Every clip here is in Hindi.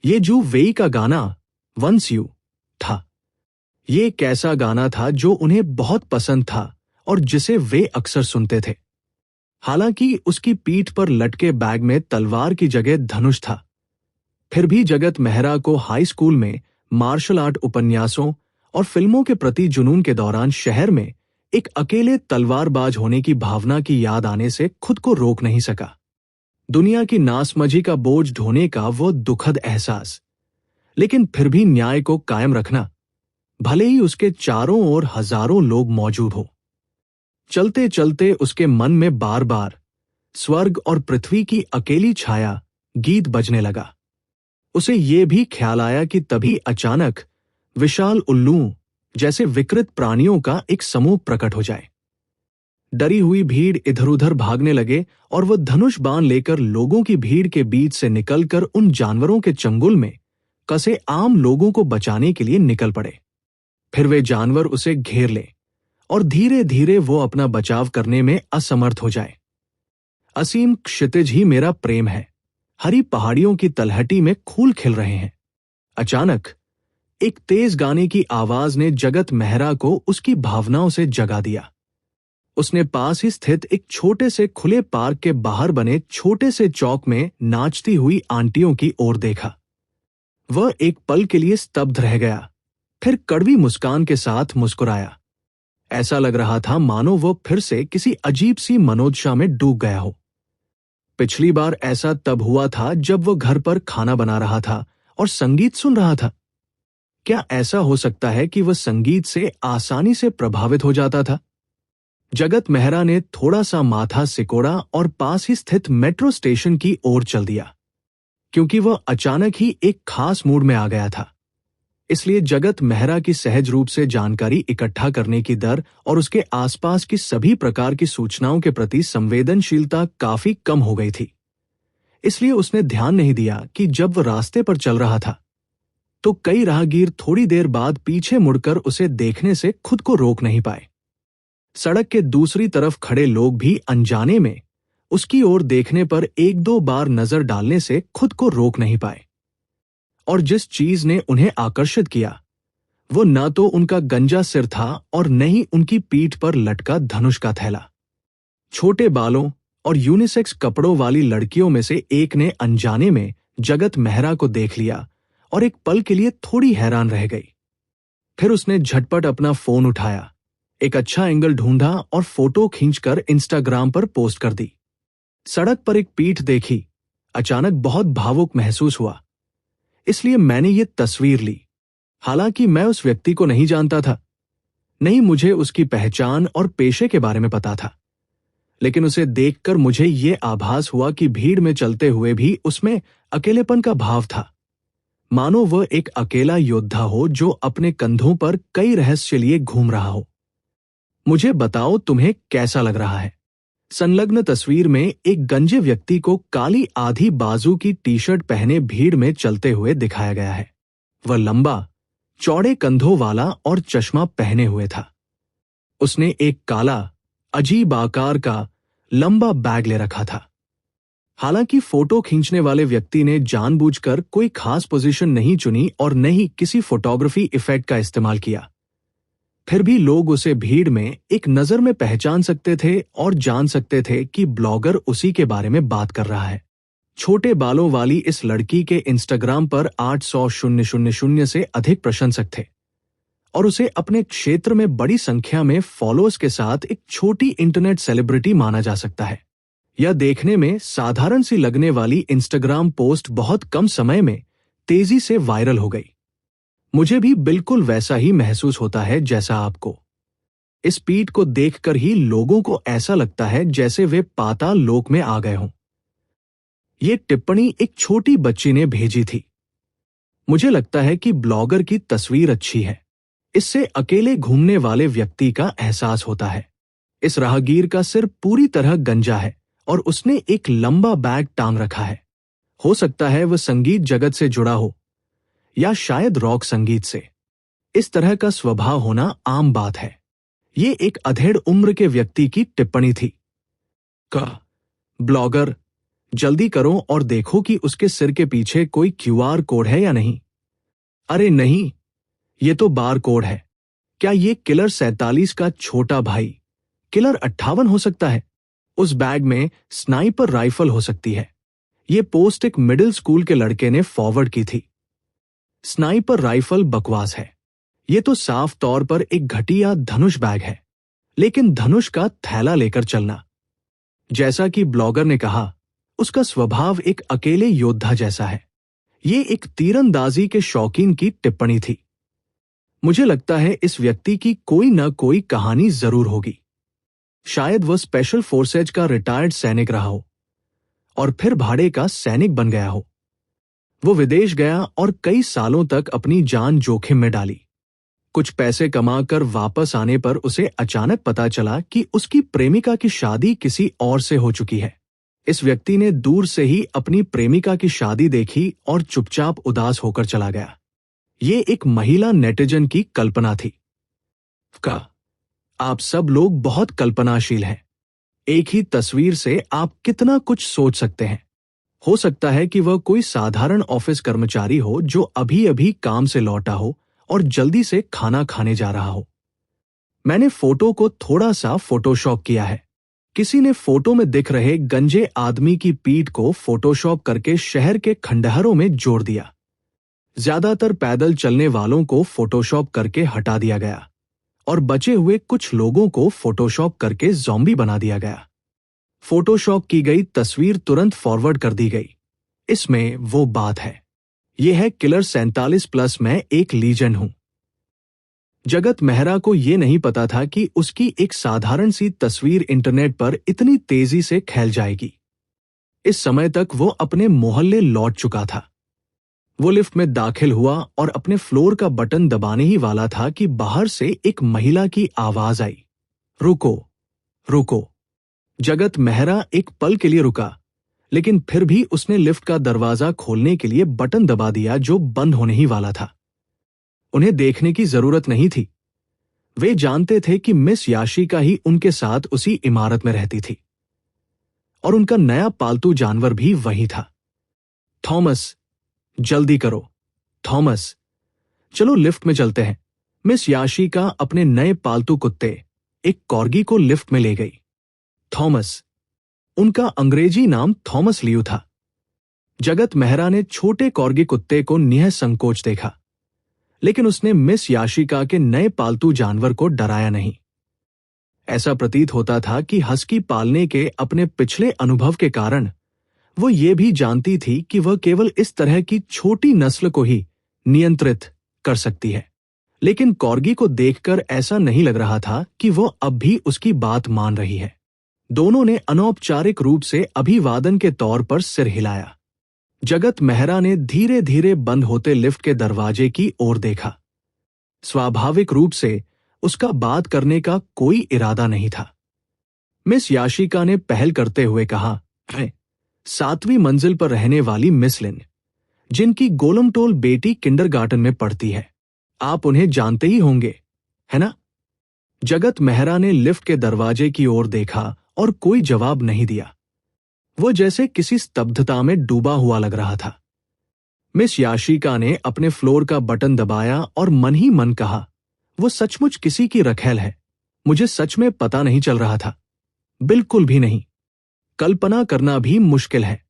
ये जू वेई का गाना वंस यू था। ये एक ऐसा गाना था जो उन्हें बहुत पसंद था और जिसे वे अक्सर सुनते थे। हालांकि उसकी पीठ पर लटके बैग में तलवार की जगह धनुष था, फिर भी जगत मेहरा को हाई स्कूल में मार्शल आर्ट उपन्यासों और फिल्मों के प्रति जुनून के दौरान शहर में एक अकेले तलवारबाज होने की भावना की याद आने से खुद को रोक नहीं सका। दुनिया की नासमझी का बोझ ढोने का वो दुखद एहसास, लेकिन फिर भी न्याय को कायम रखना, भले ही उसके चारों ओर हजारों लोग मौजूद हो। चलते चलते उसके मन में बार बार स्वर्ग और पृथ्वी की अकेली छाया गीत बजने लगा। उसे ये भी ख्याल आया कि तभी अचानक विशाल उल्लू जैसे विकृत प्राणियों का एक समूह प्रकट हो जाए। डरी हुई भीड़ इधर उधर भागने लगे और वह धनुष बाण लेकर लोगों की भीड़ के बीच से निकलकर उन जानवरों के चंगुल में कसे आम लोगों को बचाने के लिए निकल पड़े। फिर वे जानवर उसे घेर ले और धीरे धीरे वो अपना बचाव करने में असमर्थ हो जाए। असीम क्षितिज ही मेरा प्रेम है, हरी पहाड़ियों की तलहटी में फूल खिल रहे हैं। अचानक एक तेज गाने की आवाज ने जगत मेहरा को उसकी भावनाओं से जगा दिया। उसने पास ही स्थित एक छोटे से खुले पार्क के बाहर बने छोटे से चौक में नाचती हुई आंटियों की ओर देखा। वह एक पल के लिए स्तब्ध रह गया, फिर कड़वी मुस्कान के साथ मुस्कुराया। ऐसा लग रहा था मानो वो फिर से किसी अजीब सी मनोदशा में डूब गया हो। पिछली बार ऐसा तब हुआ था जब वो घर पर खाना बना रहा था और संगीत सुन रहा था। क्या ऐसा हो सकता है कि वह संगीत से आसानी से प्रभावित हो जाता था? जगत मेहरा ने थोड़ा सा माथा सिकोड़ा और पास ही स्थित मेट्रो स्टेशन की ओर चल दिया। क्योंकि वह अचानक ही एक खास मूड में आ गया था, इसलिए जगत मेहरा की सहज रूप से जानकारी इकट्ठा करने की दर और उसके आसपास की सभी प्रकार की सूचनाओं के प्रति संवेदनशीलता काफी कम हो गई थी। इसलिए उसने ध्यान नहीं दिया कि जब वह रास्ते पर चल रहा था तो कई राहगीर थोड़ी देर बाद पीछे मुड़कर उसे देखने से खुद को रोक नहीं पाए। सड़क के दूसरी तरफ खड़े लोग भी अनजाने में उसकी ओर देखने पर एक दो बार नजर डालने से खुद को रोक नहीं पाए। और जिस चीज ने उन्हें आकर्षित किया वो न तो उनका गंजा सिर था और न ही उनकी पीठ पर लटका धनुष का थैला। छोटे बालों और यूनिसेक्स कपड़ों वाली लड़कियों में से एक ने अनजाने में जगत मेहरा को देख लिया और एक पल के लिए थोड़ी हैरान रह गई। फिर उसने झटपट अपना फोन उठाया, एक अच्छा एंगल ढूंढा और फोटो खींचकर इंस्टाग्राम पर पोस्ट कर दी। सड़क पर एक पीठ देखी, अचानक बहुत भावुक महसूस हुआ, इसलिए मैंने ये तस्वीर ली। हालांकि मैं उस व्यक्ति को नहीं जानता था, नहीं मुझे उसकी पहचान और पेशे के बारे में पता था, लेकिन उसे देखकर मुझे ये आभास हुआ कि भीड़ में चलते हुए भी उसमें अकेलेपन का भाव था, मानो वह एक अकेला योद्धा हो जो अपने कंधों पर कई रहस्य लिए घूम रहा हो। मुझे बताओ तुम्हें कैसा लग रहा है? संलग्न तस्वीर में एक गंजे व्यक्ति को काली आधी बाजू की टी शर्ट पहने भीड़ में चलते हुए दिखाया गया है। वह लंबा, चौड़े कंधों वाला और चश्मा पहने हुए था। उसने एक काला, अजीब आकार का लंबा बैग ले रखा था। हालांकि फोटो खींचने वाले व्यक्ति ने जानबूझकर कोई खास पोजीशन नहीं चुनी और न ही किसी फोटोग्राफी इफेक्ट का इस्तेमाल किया, फिर भी लोग उसे भीड़ में एक नजर में पहचान सकते थे और जान सकते थे कि ब्लॉगर उसी के बारे में बात कर रहा है। छोटे बालों वाली इस लड़की के इंस्टाग्राम पर 800,000 से अधिक प्रशंसक थे और उसे अपने क्षेत्र में बड़ी संख्या में फॉलोअर्स के साथ एक छोटी इंटरनेट सेलिब्रिटी माना जा सकता है। यह देखने में साधारण सी लगने वाली इंस्टाग्राम पोस्ट बहुत कम समय में तेजी से वायरल हो गई। मुझे भी बिल्कुल वैसा ही महसूस होता है जैसा आपको। इस पीठ को देखकर ही लोगों को ऐसा लगता है जैसे वे पाताल लोक में आ गए हों। ये टिप्पणी एक छोटी बच्ची ने भेजी थी। मुझे लगता है कि ब्लॉगर की तस्वीर अच्छी है, इससे अकेले घूमने वाले व्यक्ति का एहसास होता है। इस राहगीर का सिर पूरी तरह गंजा है और उसने एक लंबा बैग टांग रखा है। हो सकता है वह संगीत जगत से जुड़ा हो या शायद रॉक संगीत से। इस तरह का स्वभाव होना आम बात है। ये एक अधेड़ उम्र के व्यक्ति की टिप्पणी थी। ब्लॉगर जल्दी करो और देखो कि उसके सिर के पीछे कोई क्यूआर कोड है या नहीं। अरे नहीं, ये तो बार कोड है। क्या ये किलर 47 का छोटा भाई किलर 58 हो सकता है? उस बैग में स्नाइपर राइफल हो सकती है। ये पोस्ट एक मिडिल स्कूल के लड़के ने फॉरवर्ड की थी। स्नाइपर राइफल बकवास है। ये तो साफ तौर पर एक घटिया धनुष बैग है, लेकिन धनुष का थैला लेकर चलना। जैसा कि ब्लॉगर ने कहा, उसका स्वभाव एक अकेले योद्धा जैसा है। ये एक तीरंदाजी के शौकीन की टिप्पणी थी। मुझे लगता है इस व्यक्ति की कोई न कोई कहानी जरूर होगी। शायद वह स्पेशल फोर्सेज का रिटायर्ड सैनिक रहा हो और फिर भाड़े का सैनिक बन गया हो। वो विदेश गया और कई सालों तक अपनी जान जोखिम में डाली। कुछ पैसे कमाकर वापस आने पर उसे अचानक पता चला कि उसकी प्रेमिका की शादी किसी और से हो चुकी है। इस व्यक्ति ने दूर से ही अपनी प्रेमिका की शादी देखी और चुपचाप उदास होकर चला गया। ये एक महिला नेटिजन की कल्पना थी। आप सब लोग बहुत कल्पनाशील हैं। एक ही तस्वीर से आप कितना कुछ सोच सकते हैं। हो सकता है कि वह कोई साधारण ऑफिस कर्मचारी हो जो अभी अभी काम से लौटा हो और जल्दी से खाना खाने जा रहा हो। मैंने फोटो को थोड़ा सा फोटोशॉप किया है। किसी ने फोटो में दिख रहे गंजे आदमी की पीठ को फोटोशॉप करके शहर के खंडहरों में जोड़ दिया। ज्यादातर पैदल चलने वालों को फोटोशॉप करके हटा दिया गया और बचे हुए कुछ लोगों को फोटोशॉप करके ज़ॉम्बी बना दिया गया। फोटोशॉप की गई तस्वीर तुरंत फॉरवर्ड कर दी गई। इसमें वो बात है। यह है किलर 47+ मैं एक लीजेंड हूं। जगत मेहरा को यह नहीं पता था कि उसकी एक साधारण सी तस्वीर इंटरनेट पर इतनी तेजी से फैल जाएगी। इस समय तक वो अपने मोहल्ले लौट चुका था। वो लिफ्ट में दाखिल हुआ और अपने फ्लोर का बटन दबाने ही वाला था कि बाहर से एक महिला की आवाज आई, रुको, रुको। जगत मेहरा एक पल के लिए रुका, लेकिन फिर भी उसने लिफ्ट का दरवाजा खोलने के लिए बटन दबा दिया जो बंद होने ही वाला था। उन्हें देखने की जरूरत नहीं थी। वे जानते थे कि मिस याशिका ही उनके साथ उसी इमारत में रहती थी और उनका नया पालतू जानवर भी वही था। थॉमस, जल्दी करो, थॉमस, चलो लिफ्ट में चलते हैं। मिस याशिका अपने नए पालतू कुत्ते एक कॉर्गी को लिफ्ट में ले गई। थॉमस, उनका अंग्रेजी नाम थॉमस लियू था। जगत मेहरा ने छोटे कॉर्गी कुत्ते को निःसंकोच देखा, लेकिन उसने मिस याशिका के नए पालतू जानवर को डराया नहीं। ऐसा प्रतीत होता था कि हस्की पालने के अपने पिछले अनुभव के कारण वो ये भी जानती थी कि वह केवल इस तरह की छोटी नस्ल को ही नियंत्रित कर सकती है। लेकिन कॉर्गी को देखकर ऐसा नहीं लग रहा था कि वो अब भी उसकी बात मान रही है। दोनों ने अनौपचारिक रूप से अभिवादन के तौर पर सिर हिलाया। जगत मेहरा ने धीरे धीरे बंद होते लिफ्ट के दरवाजे की ओर देखा। स्वाभाविक रूप से उसका बात करने का कोई इरादा नहीं था। मिस याशिका ने पहल करते हुए कहा, 7वीं मंजिल पर रहने वाली मिस लिन, जिनकी गोलमटोल बेटी किंडरगार्टन में पढ़ती है। आप उन्हें जानते ही होंगे, है ना? जगत मेहरा ने लिफ्ट के दरवाजे की ओर देखा और कोई जवाब नहीं दिया। वो जैसे किसी स्तब्धता में डूबा हुआ लग रहा था। मिस याशिका ने अपने फ्लोर का बटन दबाया और मन ही मन कहा, वो सचमुच किसी की रखैल है। मुझे सच में पता नहीं चल रहा था, बिल्कुल भी नहीं। कल्पना करना भी मुश्किल है।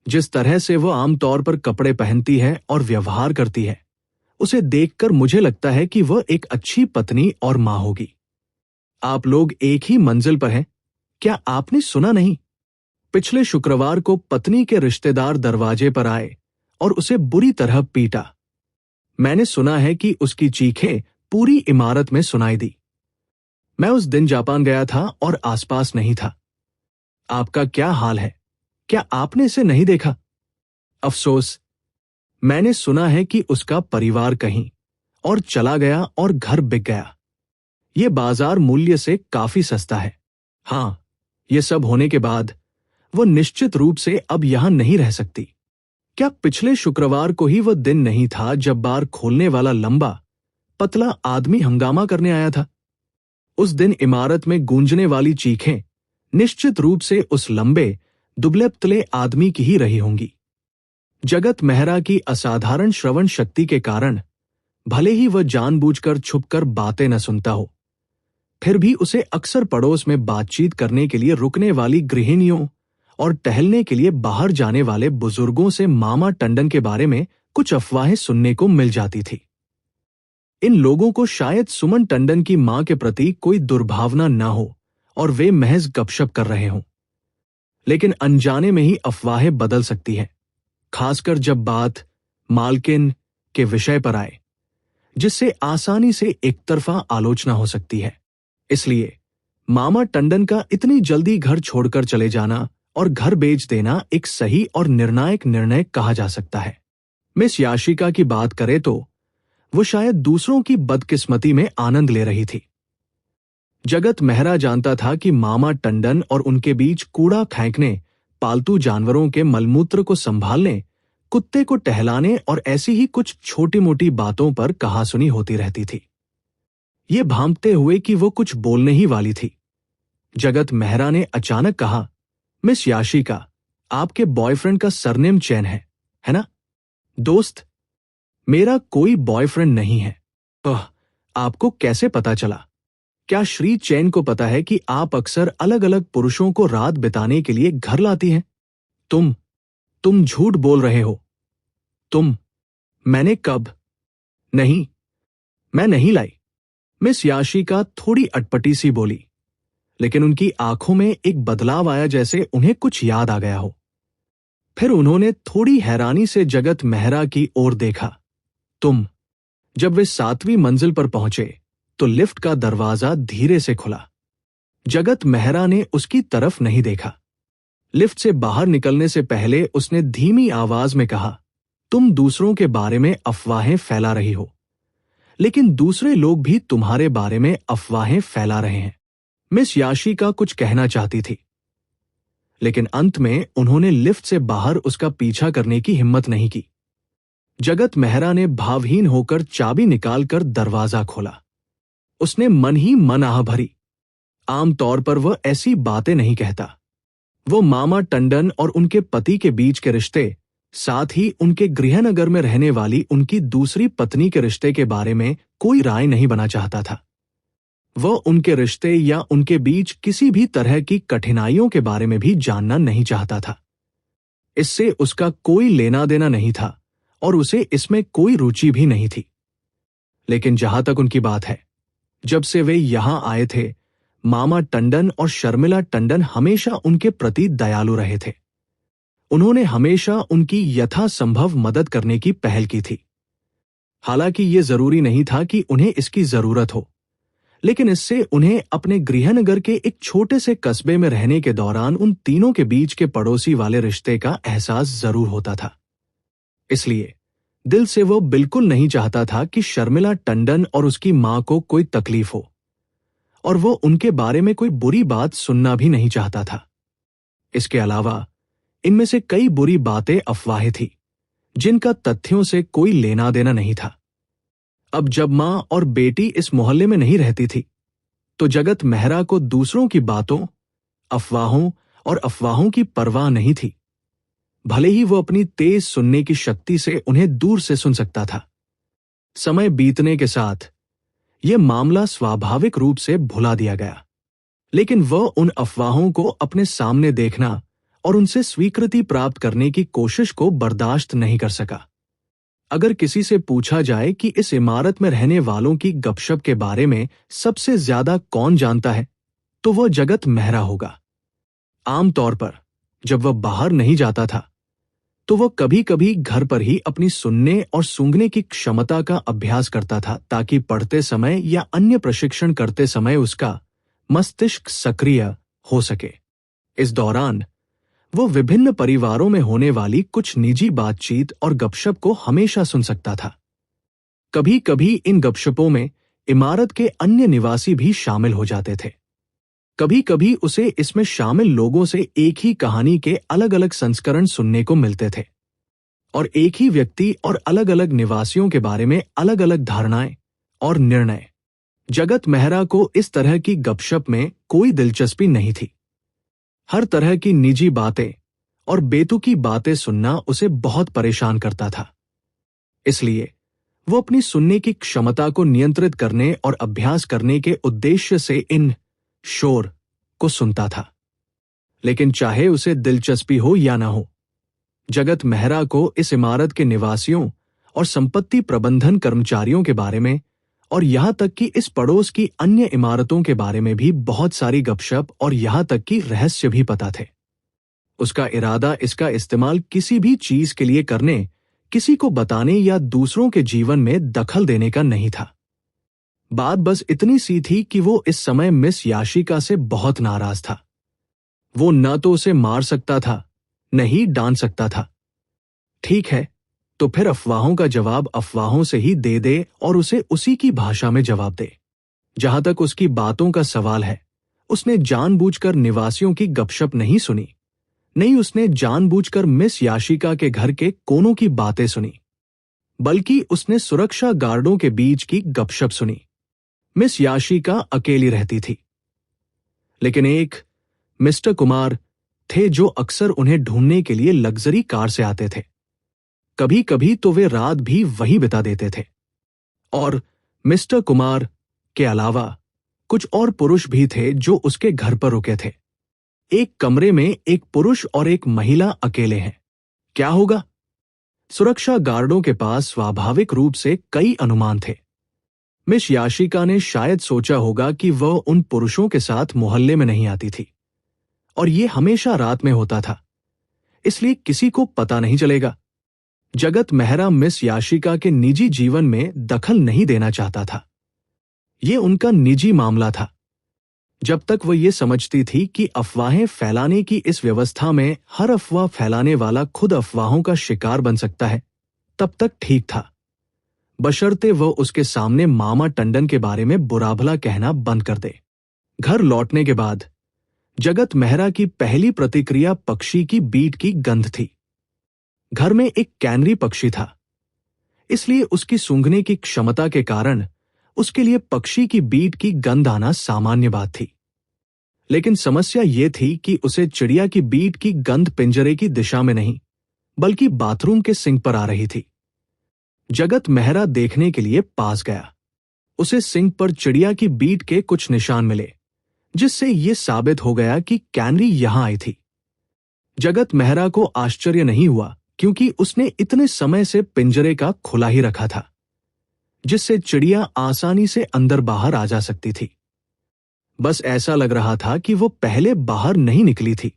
जिस तरह से वो आमतौर पर कपड़े पहनती है और व्यवहार करती है, उसे देखकर मुझे लगता है कि वह एक अच्छी पत्नी और मां होगी। आप लोग एक ही मंजिल पर हैं, क्या आपने सुना नहीं? पिछले शुक्रवार को पत्नी के रिश्तेदार दरवाजे पर आए और उसे बुरी तरह पीटा। मैंने सुना है कि उसकी चीखें पूरी इमारत में सुनाई दी। मैं उस दिन जापान गया था और आसपास नहीं था। आपका क्या हाल है? क्या आपने इसे नहीं देखा? अफसोस, मैंने सुना है कि उसका परिवार कहीं और चला गया और घर बिक गया। यह बाजार मूल्य से काफी सस्ता है। हां, यह सब होने के बाद वह निश्चित रूप से अब यहां नहीं रह सकती। क्या पिछले शुक्रवार को ही वह दिन नहीं था जब बार खोलने वाला लंबा पतला आदमी हंगामा करने आया था? उस दिन इमारत में गूंजने वाली चीखें निश्चित रूप से उस लंबे दुबले पतले आदमी की ही रही होंगी। जगत मेहरा की असाधारण श्रवण शक्ति के कारण भले ही वह जानबूझकर छुपकर बातें न सुनता हो, फिर भी उसे अक्सर पड़ोस में बातचीत करने के लिए रुकने वाली गृहिणियों और टहलने के लिए बाहर जाने वाले बुजुर्गों से मामा टंडन के बारे में कुछ अफवाहें सुनने को मिल जाती थी। इन लोगों को शायद सुमन टंडन की मां के प्रति कोई दुर्भावना न हो और वे महज गपशप कर रहे हों, लेकिन अनजाने में ही अफवाहें बदल सकती हैं, खासकर जब बात मालकिन के विषय पर आए, जिससे आसानी से एकतरफा आलोचना हो सकती है। इसलिए मामा टंडन का इतनी जल्दी घर छोड़कर चले जाना और घर बेच देना एक सही और निर्णायक निर्णय कहा जा सकता है। मिस याशिका की बात करें तो वो शायद दूसरों की बदकिस्मती में आनंद ले रही थी। जगत मेहरा जानता था कि मामा टंडन और उनके बीच कूड़ा फेंकने, पालतू जानवरों के मलमूत्र को संभालने, कुत्ते को टहलाने और ऐसी ही कुछ छोटी मोटी बातों पर कहासुनी होती रहती थी। ये भांपते हुए कि वो कुछ बोलने ही वाली थी, जगत मेहरा ने अचानक कहा, मिस याशिका, आपके बॉयफ्रेंड का सरनेम चैन है ना? दोस्त, मेरा कोई बॉयफ्रेंड नहीं है। आपको कैसे पता चला? क्या श्री चैन को पता है कि आप अक्सर अलग अलग पुरुषों को रात बिताने के लिए घर लाती हैं? तुम झूठ बोल रहे हो। मैंने कब? नहीं, मैं नहीं लाई। मिस याशिका थोड़ी अटपटी सी बोली, लेकिन उनकी आंखों में एक बदलाव आया, जैसे उन्हें कुछ याद आ गया हो। फिर उन्होंने थोड़ी हैरानी से जगत मेहरा की ओर देखा। जब वे 7वीं मंजिल पर पहुंचे तो लिफ्ट का दरवाजा धीरे से खुला। जगत मेहरा ने उसकी तरफ नहीं देखा। लिफ्ट से बाहर निकलने से पहले उसने धीमी आवाज में कहा, तुम दूसरों के बारे में अफवाहें फैला रही हो, लेकिन दूसरे लोग भी तुम्हारे बारे में अफवाहें फैला रहे हैं। मिस याशिका कुछ कहना चाहती थी, लेकिन अंत में उन्होंने लिफ्ट से बाहर उसका पीछा करने की हिम्मत नहीं की। जगत मेहरा ने भावहीन होकर चाबी निकालकर दरवाजा खोला। उसने मन ही मन आह भरी। आमतौर पर वह ऐसी बातें नहीं कहता। वो मामा टंडन और उनके पति के बीच के रिश्ते, साथ ही उनके गृहनगर में रहने वाली उनकी दूसरी पत्नी के रिश्ते के बारे में कोई राय नहीं बना चाहता था। वह उनके रिश्ते या उनके बीच किसी भी तरह की कठिनाइयों के बारे में भी जानना नहीं चाहता था। इससे उसका कोई लेना देना नहीं था और उसे इसमें कोई रुचि भी नहीं थी। लेकिन जहां तक उनकी बात है, जब से वे यहां आए थे, मामा टंडन और शर्मिला टंडन हमेशा उनके प्रति दयालु रहे थे। उन्होंने हमेशा उनकी यथासंभव मदद करने की पहल की थी। हालांकि ये जरूरी नहीं था कि उन्हें इसकी जरूरत हो, लेकिन इससे उन्हें अपने गृहनगर के एक छोटे से कस्बे में रहने के दौरान उन तीनों के बीच के पड़ोसी वाले रिश्ते का एहसास जरूर होता था। इसलिए दिल से वो बिल्कुल नहीं चाहता था कि शर्मिला टंडन और उसकी मां को कोई तकलीफ हो, और वो उनके बारे में कोई बुरी बात सुनना भी नहीं चाहता था। इसके अलावा इनमें से कई बुरी बातें अफवाहें थी, जिनका तथ्यों से कोई लेना देना नहीं था। अब जब मां और बेटी इस मोहल्ले में नहीं रहती थी, तो जगत मेहरा को दूसरों की बातों, अफवाहों और अफवाहों की परवाह नहीं थी। भले ही वो अपनी तेज सुनने की शक्ति से उन्हें दूर से सुन सकता था। समय बीतने के साथ यह मामला स्वाभाविक रूप से भुला दिया गया, लेकिन वह उन अफवाहों को अपने सामने देखना और उनसे स्वीकृति प्राप्त करने की कोशिश को बर्दाश्त नहीं कर सका। अगर किसी से पूछा जाए कि इस इमारत में रहने वालों की गपशप के बारे में सबसे ज्यादा कौन जानता है, तो वह जगत मेहरा होगा। आमतौर पर जब वह बाहर नहीं जाता था, तो वह कभी कभी घर पर ही अपनी सुनने और सूंघने की क्षमता का अभ्यास करता था, ताकि पढ़ते समय या अन्य प्रशिक्षण करते समय उसका मस्तिष्क सक्रिय हो सके। इस दौरान वो विभिन्न परिवारों में होने वाली कुछ निजी बातचीत और गपशप को हमेशा सुन सकता था। कभी कभी इन गपशपों में इमारत के अन्य निवासी भी शामिल हो जाते थे। कभी कभी उसे इसमें शामिल लोगों से एक ही कहानी के अलग अलग संस्करण सुनने को मिलते थे, और एक ही व्यक्ति और अलग अलग निवासियों के बारे में अलग अलग धारणाएं और निर्णय। जगत मेहरा को इस तरह की गपशप में कोई दिलचस्पी नहीं थी। हर तरह की निजी बातें और बेतुकी बातें सुनना उसे बहुत परेशान करता था। इसलिए वो अपनी सुनने की क्षमता को नियंत्रित करने और अभ्यास करने के उद्देश्य से इन शोर को सुनता था। लेकिन चाहे उसे दिलचस्पी हो या ना हो, जगत मेहरा को इस इमारत के निवासियों और संपत्ति प्रबंधन कर्मचारियों के बारे में और यहां तक कि इस पड़ोस की अन्य इमारतों के बारे में भी बहुत सारी गपशप और यहां तक कि रहस्य भी पता थे। उसका इरादा इसका इस्तेमाल किसी भी चीज के लिए करने, किसी को बताने या दूसरों के जीवन में दखल देने का नहीं था। बात बस इतनी सी थी कि वो इस समय मिस याशिका से बहुत नाराज था। वो न तो उसे मार सकता था, न ही डांट सकता था। ठीक है, तो फिर अफवाहों का जवाब अफवाहों से ही दे दे और उसे उसी की भाषा में जवाब दे। जहां तक उसकी बातों का सवाल है, उसने जानबूझकर निवासियों की गपशप नहीं सुनी, नहीं उसने जानबूझकर मिस याशिका के घर के कोनों की बातें सुनी, बल्कि उसने सुरक्षा गार्डों के बीच की गपशप सुनी। मिस याशिका अकेली रहती थी, लेकिन एक मिस्टर कुमार थे जो अक्सर उन्हें ढूंढने के लिए लग्जरी कार से आते थे। कभी कभी तो वे रात भी वहीं बिता देते थे। और मिस्टर कुमार के अलावा कुछ और पुरुष भी थे जो उसके घर पर रुके थे। एक कमरे में एक पुरुष और एक महिला अकेले हैं। क्या होगा? सुरक्षा गार्डों के पास स्वाभाविक रूप से कई अनुमान थे। मिस याशिका ने शायद सोचा होगा कि वह उन पुरुषों के साथ मोहल्ले में नहीं आती थी और ये हमेशा रात में होता था, इसलिए किसी को पता नहीं चलेगा। जगत मेहरा मिस याशिका के निजी जीवन में दखल नहीं देना चाहता था। ये उनका निजी मामला था। जब तक वह ये समझती थी कि अफवाहें फैलाने की इस व्यवस्था में हर अफवाह फैलाने वाला खुद अफवाहों का शिकार बन सकता है, तब तक ठीक था, बशर्ते वह उसके सामने मामा टंडन के बारे में बुरा भला कहना बंद कर दे। घर लौटने के बाद जगत मेहरा की पहली प्रतिक्रिया पक्षी की बीट की गंध थी। घर में एक कैनरी पक्षी था, इसलिए उसकी सूंघने की क्षमता के कारण उसके लिए पक्षी की बीट की गंध आना सामान्य बात थी। लेकिन समस्या यह थी कि उसे चिड़िया की बीट की गंध पिंजरे की दिशा में नहीं, बल्कि बाथरूम के सिंक पर आ रही थी। जगत मेहरा देखने के लिए पास गया। उसे सिंक पर चिड़िया की बीट के कुछ निशान मिले, जिससे यह साबित हो गया कि कैनरी यहां आई थी। जगत मेहरा को आश्चर्य नहीं हुआ, क्योंकि उसने इतने समय से पिंजरे का खुला ही रखा था, जिससे चिड़िया आसानी से अंदर बाहर आ जा सकती थी। बस ऐसा लग रहा था कि वो पहले बाहर नहीं निकली थी।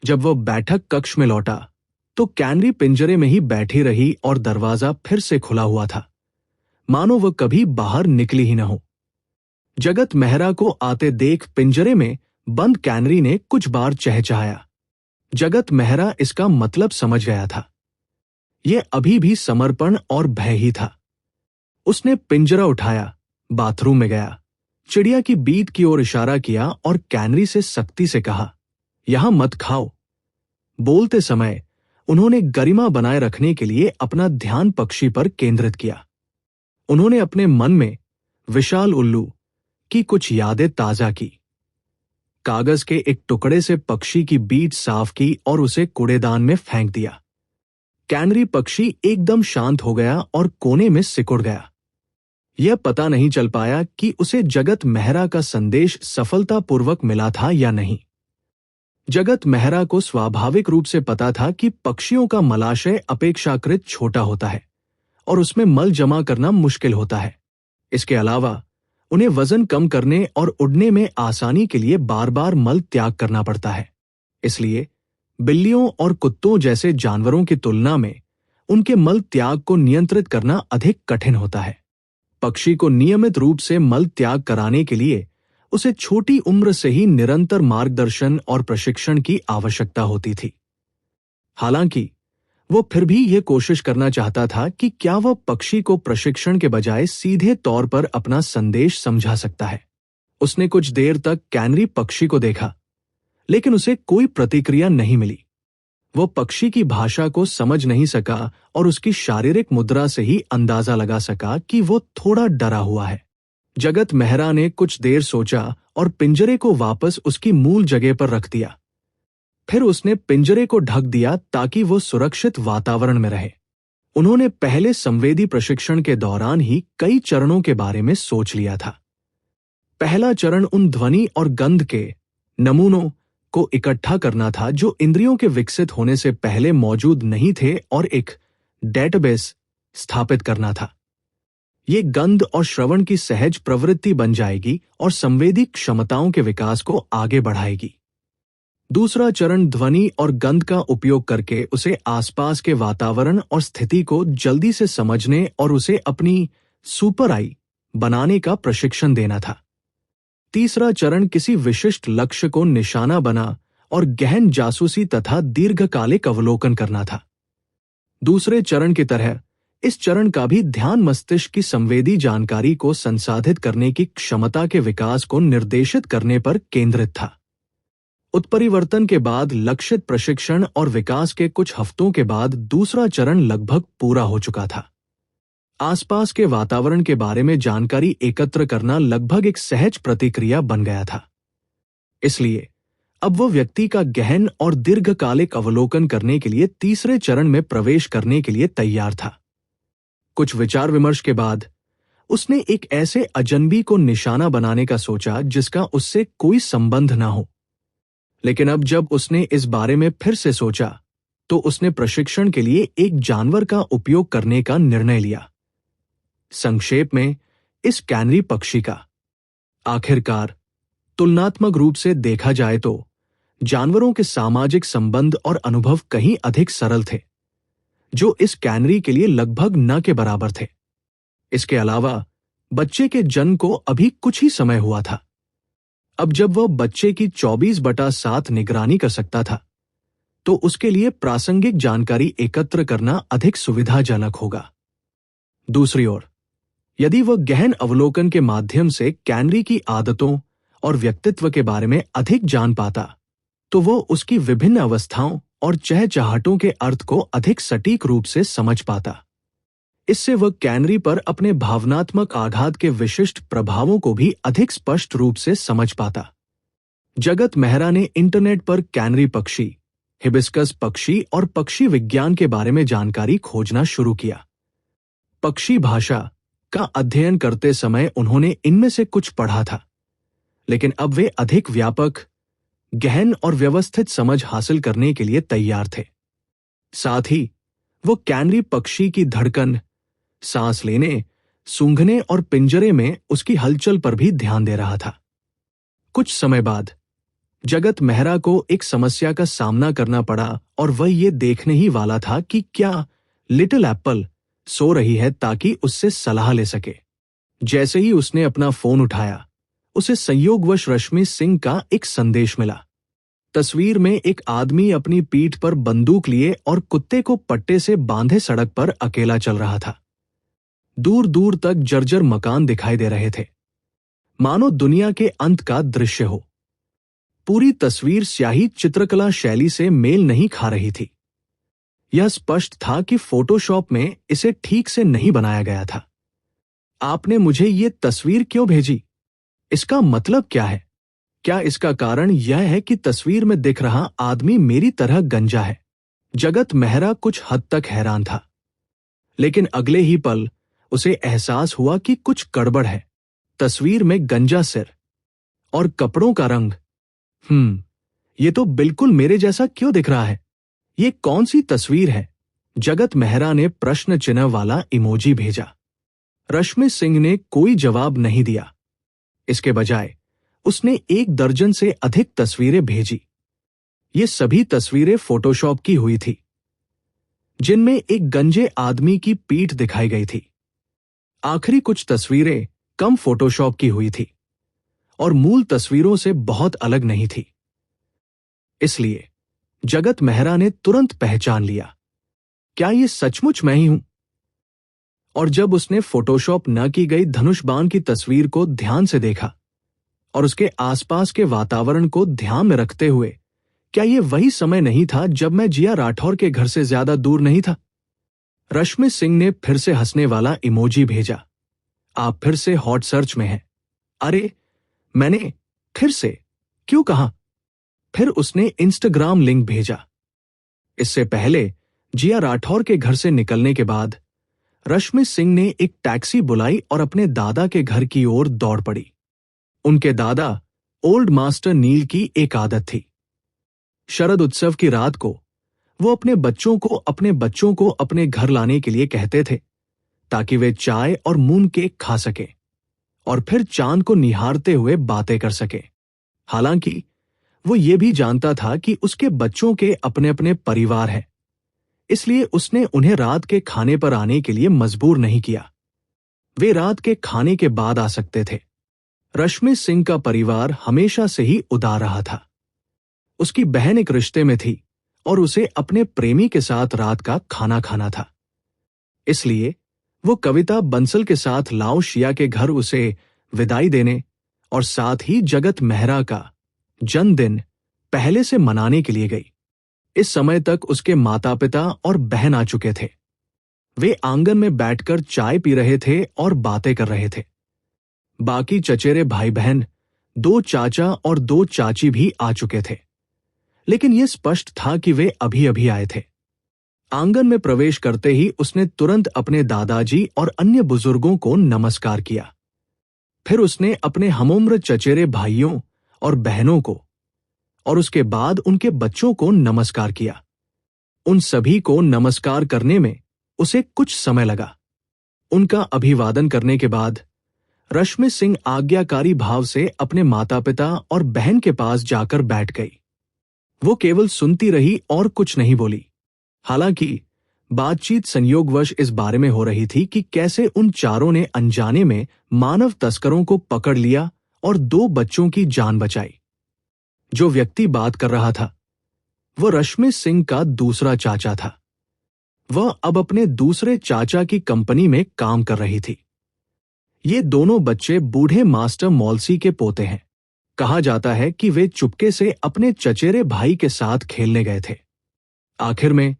जब वह बैठक कक्ष में लौटा तो कैनरी पिंजरे में ही बैठी रही और दरवाजा फिर से खुला हुआ था, मानो वह कभी बाहर निकली ही न हो। जगत मेहरा को आते देख पिंजरे में बंद कैनरी ने कुछ बार चहचहाया। जगत मेहरा इसका मतलब समझ गया था। यह अभी भी समर्पण और भय ही था। उसने पिंजरा उठाया, बाथरूम में गया, चिड़िया की बीट की ओर इशारा किया और कैनरी से सख्ती से कहा, यहां मत खाओ। बोलते समय उन्होंने गरिमा बनाए रखने के लिए अपना ध्यान पक्षी पर केंद्रित किया। उन्होंने अपने मन में विशाल उल्लू की कुछ यादें ताजा की। कागज के एक टुकड़े से पक्षी की बीट साफ की और उसे कूड़ेदान में फेंक दिया। कैनरी पक्षी एकदम शांत हो गया और कोने में सिकुड़ गया। यह पता नहीं चल पाया कि उसे जगत मेहरा का संदेश सफलतापूर्वक मिला था या नहीं। जगत मेहरा को स्वाभाविक रूप से पता था कि पक्षियों का मलाशय अपेक्षाकृत छोटा होता है और उसमें मल जमा करना मुश्किल होता है। इसके अलावा उन्हें वजन कम करने और उड़ने में आसानी के लिए बार बार मल त्याग करना पड़ता है। इसलिए बिल्लियों और कुत्तों जैसे जानवरों की तुलना में उनके मल त्याग को नियंत्रित करना अधिक कठिन होता है। पक्षी को नियमित रूप से मल त्याग कराने के लिए उसे छोटी उम्र से ही निरंतर मार्गदर्शन और प्रशिक्षण की आवश्यकता होती थी। हालांकि वो फिर भी यह कोशिश करना चाहता था कि क्या वह पक्षी को प्रशिक्षण के बजाय सीधे तौर पर अपना संदेश समझा सकता है। उसने कुछ देर तक कैनरी पक्षी को देखा, लेकिन उसे कोई प्रतिक्रिया नहीं मिली। वो पक्षी की भाषा को समझ नहीं सका और उसकी शारीरिक मुद्रा से ही अंदाजा लगा सका कि वो थोड़ा डरा हुआ है। जगत मेहरा ने कुछ देर सोचा और पिंजरे को वापस उसकी मूल जगह पर रख दिया। फिर उसने पिंजरे को ढक दिया ताकि वो सुरक्षित वातावरण में रहे। उन्होंने पहले संवेदी प्रशिक्षण के दौरान ही कई चरणों के बारे में सोच लिया था। पहला चरण उन ध्वनि और गंध के नमूनों को इकट्ठा करना था जो इंद्रियों के विकसित होने से पहले मौजूद नहीं थे और एक डेटाबेस स्थापित करना था। ये गंध और श्रवण की सहज प्रवृत्ति बन जाएगी और संवेदी क्षमताओं के विकास को आगे बढ़ाएगी। दूसरा चरण ध्वनि और गंध का उपयोग करके उसे आसपास के वातावरण और स्थिति को जल्दी से समझने और उसे अपनी सुपर आई बनाने का प्रशिक्षण देना था। तीसरा चरण किसी विशिष्ट लक्ष्य को निशाना बना और गहन जासूसी तथा दीर्घकालिक अवलोकन करना था। दूसरे चरण की तरह इस चरण का भी ध्यान मस्तिष्क की संवेदी जानकारी को संसाधित करने की क्षमता के विकास को निर्देशित करने पर केंद्रित था। उत्परिवर्तन के बाद लक्षित प्रशिक्षण और विकास के कुछ हफ्तों के बाद दूसरा चरण लगभग पूरा हो चुका था। आसपास के वातावरण के बारे में जानकारी एकत्र करना लगभग एक सहज प्रतिक्रिया बन गया था। इसलिए अब वो व्यक्ति का गहन और दीर्घकालिक अवलोकन करने के लिए तीसरे चरण में प्रवेश करने के लिए तैयार था। कुछ विचार विमर्श के बाद उसने एक ऐसे अजनबी को निशाना बनाने का सोचा जिसका उससे कोई संबंध ना हो। लेकिन अब जब उसने इस बारे में फिर से सोचा तो उसने प्रशिक्षण के लिए एक जानवर का उपयोग करने का निर्णय लिया। संक्षेप में, इस कैनरी पक्षी का। आखिरकार तुलनात्मक रूप से देखा जाए तो जानवरों के सामाजिक संबंध और अनुभव कहीं अधिक सरल थे, जो इस कैनरी के लिए लगभग न के बराबर थे। इसके अलावा बच्चे के जन्म को अभी कुछ ही समय हुआ था। अब जब वह बच्चे की 24/7 निगरानी कर सकता था तो उसके लिए प्रासंगिक जानकारी एकत्र करना अधिक सुविधाजनक होगा। दूसरी ओर, यदि वह गहन अवलोकन के माध्यम से कैनरी की आदतों और व्यक्तित्व के बारे में अधिक जान पाता तो वो उसकी विभिन्न अवस्थाओं और चहचहाटों के अर्थ को अधिक सटीक रूप से समझ पाता। इससे वह कैनरी पर अपने भावनात्मक आघात के विशिष्ट प्रभावों को भी अधिक स्पष्ट रूप से समझ पाता। जगत मेहरा ने इंटरनेट पर कैनरी पक्षी, हिबिस्कस पक्षी और पक्षी विज्ञान के बारे में जानकारी खोजना शुरू किया। पक्षी भाषा का अध्ययन करते समय उन्होंने इनमें से कुछ पढ़ा था, लेकिन अब वे अधिक व्यापक, गहन और व्यवस्थित समझ हासिल करने के लिए तैयार थे। साथ ही वो कैनरी पक्षी की धड़कन, सांस लेने, सूंघने और पिंजरे में उसकी हलचल पर भी ध्यान दे रहा था। कुछ समय बाद जगत मेहरा को एक समस्या का सामना करना पड़ा और वह ये देखने ही वाला था कि क्या लिटिल एप्पल सो रही है ताकि उससे सलाह ले सके। जैसे ही उसने अपना फोन उठाया, उसे संयोगवश रश्मि सिंह का एक संदेश मिला। तस्वीर में एक आदमी अपनी पीठ पर बंदूक लिए और कुत्ते को पट्टे से बांधे सड़क पर अकेला चल रहा था। दूर दूर तक जर्जर मकान दिखाई दे रहे थे, मानो दुनिया के अंत का दृश्य हो। पूरी तस्वीर स्याही चित्रकला शैली से मेल नहीं खा रही थी। यह स्पष्ट था कि फोटोशॉप में इसे ठीक से नहीं बनाया गया था। आपने मुझे ये तस्वीर क्यों भेजी? इसका मतलब क्या है? क्या इसका कारण यह है कि तस्वीर में दिख रहा आदमी मेरी तरह गंजा है? जगत मेहरा कुछ हद तक हैरान था, लेकिन अगले ही पल उसे एहसास हुआ कि कुछ गड़बड़ है। तस्वीर में गंजा सिर और कपड़ों का रंग, ये तो बिल्कुल मेरे जैसा क्यों दिख रहा है? ये कौन सी तस्वीर है? जगत मेहरा ने प्रश्न चिन्ह वाला इमोजी भेजा। रश्मि सिंह ने कोई जवाब नहीं दिया। इसके बजाय उसने 1 दर्जन से अधिक तस्वीरें भेजी। ये सभी तस्वीरें फोटोशॉप की हुई थी, जिनमें एक गंजे आदमी की पीठ दिखाई गई थी। आखिरी कुछ तस्वीरें कम फोटोशॉप की हुई थी और मूल तस्वीरों से बहुत अलग नहीं थी। इसलिए जगत मेहरा ने तुरंत पहचान लिया, क्या ये सचमुच मैं ही हूं? और जब उसने फोटोशॉप न की गई धनुष बाण की तस्वीर को ध्यान से देखा और उसके आसपास के वातावरण को ध्यान में रखते हुए, क्या ये वही समय नहीं था जब मैं जिया राठौर के घर से ज्यादा दूर नहीं था? रश्मि सिंह ने फिर से हंसने वाला इमोजी भेजा। आप फिर से हॉट सर्च में हैं। अरे, मैंने फिर से क्यों कहा? फिर उसने इंस्टाग्राम लिंक भेजा। इससे पहले जिया राठौर के घर से निकलने के बाद रश्मि सिंह ने एक टैक्सी बुलाई और अपने दादा के घर की ओर दौड़ पड़ी। उनके दादा ओल्ड मास्टर नील की एक आदत थी। शरद उत्सव की रात को वो अपने बच्चों को अपने घर लाने के लिए कहते थे, ताकि वे चाय और मून केक खा सके और फिर चांद को निहारते हुए बातें कर सके। हालांकि वो ये भी जानता था कि उसके बच्चों के अपने अपने परिवार हैं, इसलिए उसने उन्हें रात के खाने पर आने के लिए मजबूर नहीं किया। वे रात के खाने के बाद आ सकते थे। रश्मि सिंह का परिवार हमेशा से ही उदार रहा था। उसकी बहन एक रिश्ते में थी और उसे अपने प्रेमी के साथ रात का खाना खाना था। इसलिए वो कविता बंसल के साथ लाओशिया के घर उसे विदाई देने और साथ ही जगत मेहरा का जन्मदिन पहले से मनाने के लिए गई। इस समय तक उसके माता पिता और बहन आ चुके थे। वे आंगन में बैठकर चाय पी रहे थे और बातें कर रहे थे। बाकी चचेरे भाई बहन, 2 चाचा और 2 चाची भी आ चुके थे, लेकिन यह स्पष्ट था कि वे अभी अभी आए थे। आंगन में प्रवेश करते ही उसने तुरंत अपने दादाजी और अन्य बुजुर्गों को नमस्कार किया। फिर उसने अपने हमउम्र चचेरे भाइयों और बहनों को और उसके बाद उनके बच्चों को नमस्कार किया। उन सभी को नमस्कार करने में उसे कुछ समय लगा। उनका अभिवादन करने के बाद रश्मि सिंह आज्ञाकारी भाव से अपने माता पिता और बहन के पास जाकर बैठ गई। वो केवल सुनती रही और कुछ नहीं बोली। हालांकि बातचीत संयोगवश इस बारे में हो रही थी कि कैसे उन चारों ने अनजाने में मानव तस्करों को पकड़ लिया और 2 बच्चों की जान बचाई। जो व्यक्ति बात कर रहा था वो रश्मि सिंह का दूसरा चाचा था। वह अब अपने दूसरे चाचा की कंपनी में काम कर रही थी। ये दोनों बच्चे बूढ़े मास्टर मौलसी के पोते हैं। कहा जाता है कि वे चुपके से अपने चचेरे भाई के साथ खेलने गए थे। आखिर में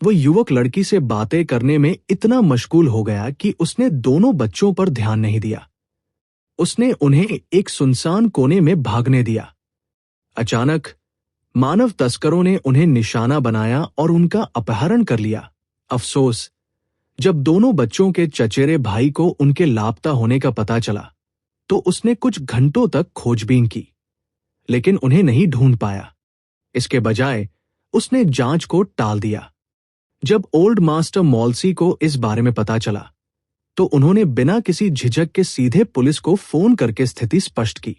वो युवक लड़की से बातें करने में इतना मशगूल हो गया कि उसने दोनों बच्चों पर ध्यान नहीं दिया। उसने उन्हें एक सुनसान कोने में भागने दिया। अचानक मानव तस्करों ने उन्हें निशाना बनाया और उनका अपहरण कर लिया। अफसोस, जब दोनों बच्चों के चचेरे भाई को उनके लापता होने का पता चला तो उसने कुछ घंटों तक खोजबीन की, लेकिन उन्हें नहीं ढूंढ पाया। इसके बजाय उसने जांच को टाल दिया। जब ओल्ड मास्टर मौलसी को इस बारे में पता चला तो उन्होंने बिना किसी झिझक के सीधे पुलिस को फोन करके स्थिति स्पष्ट की।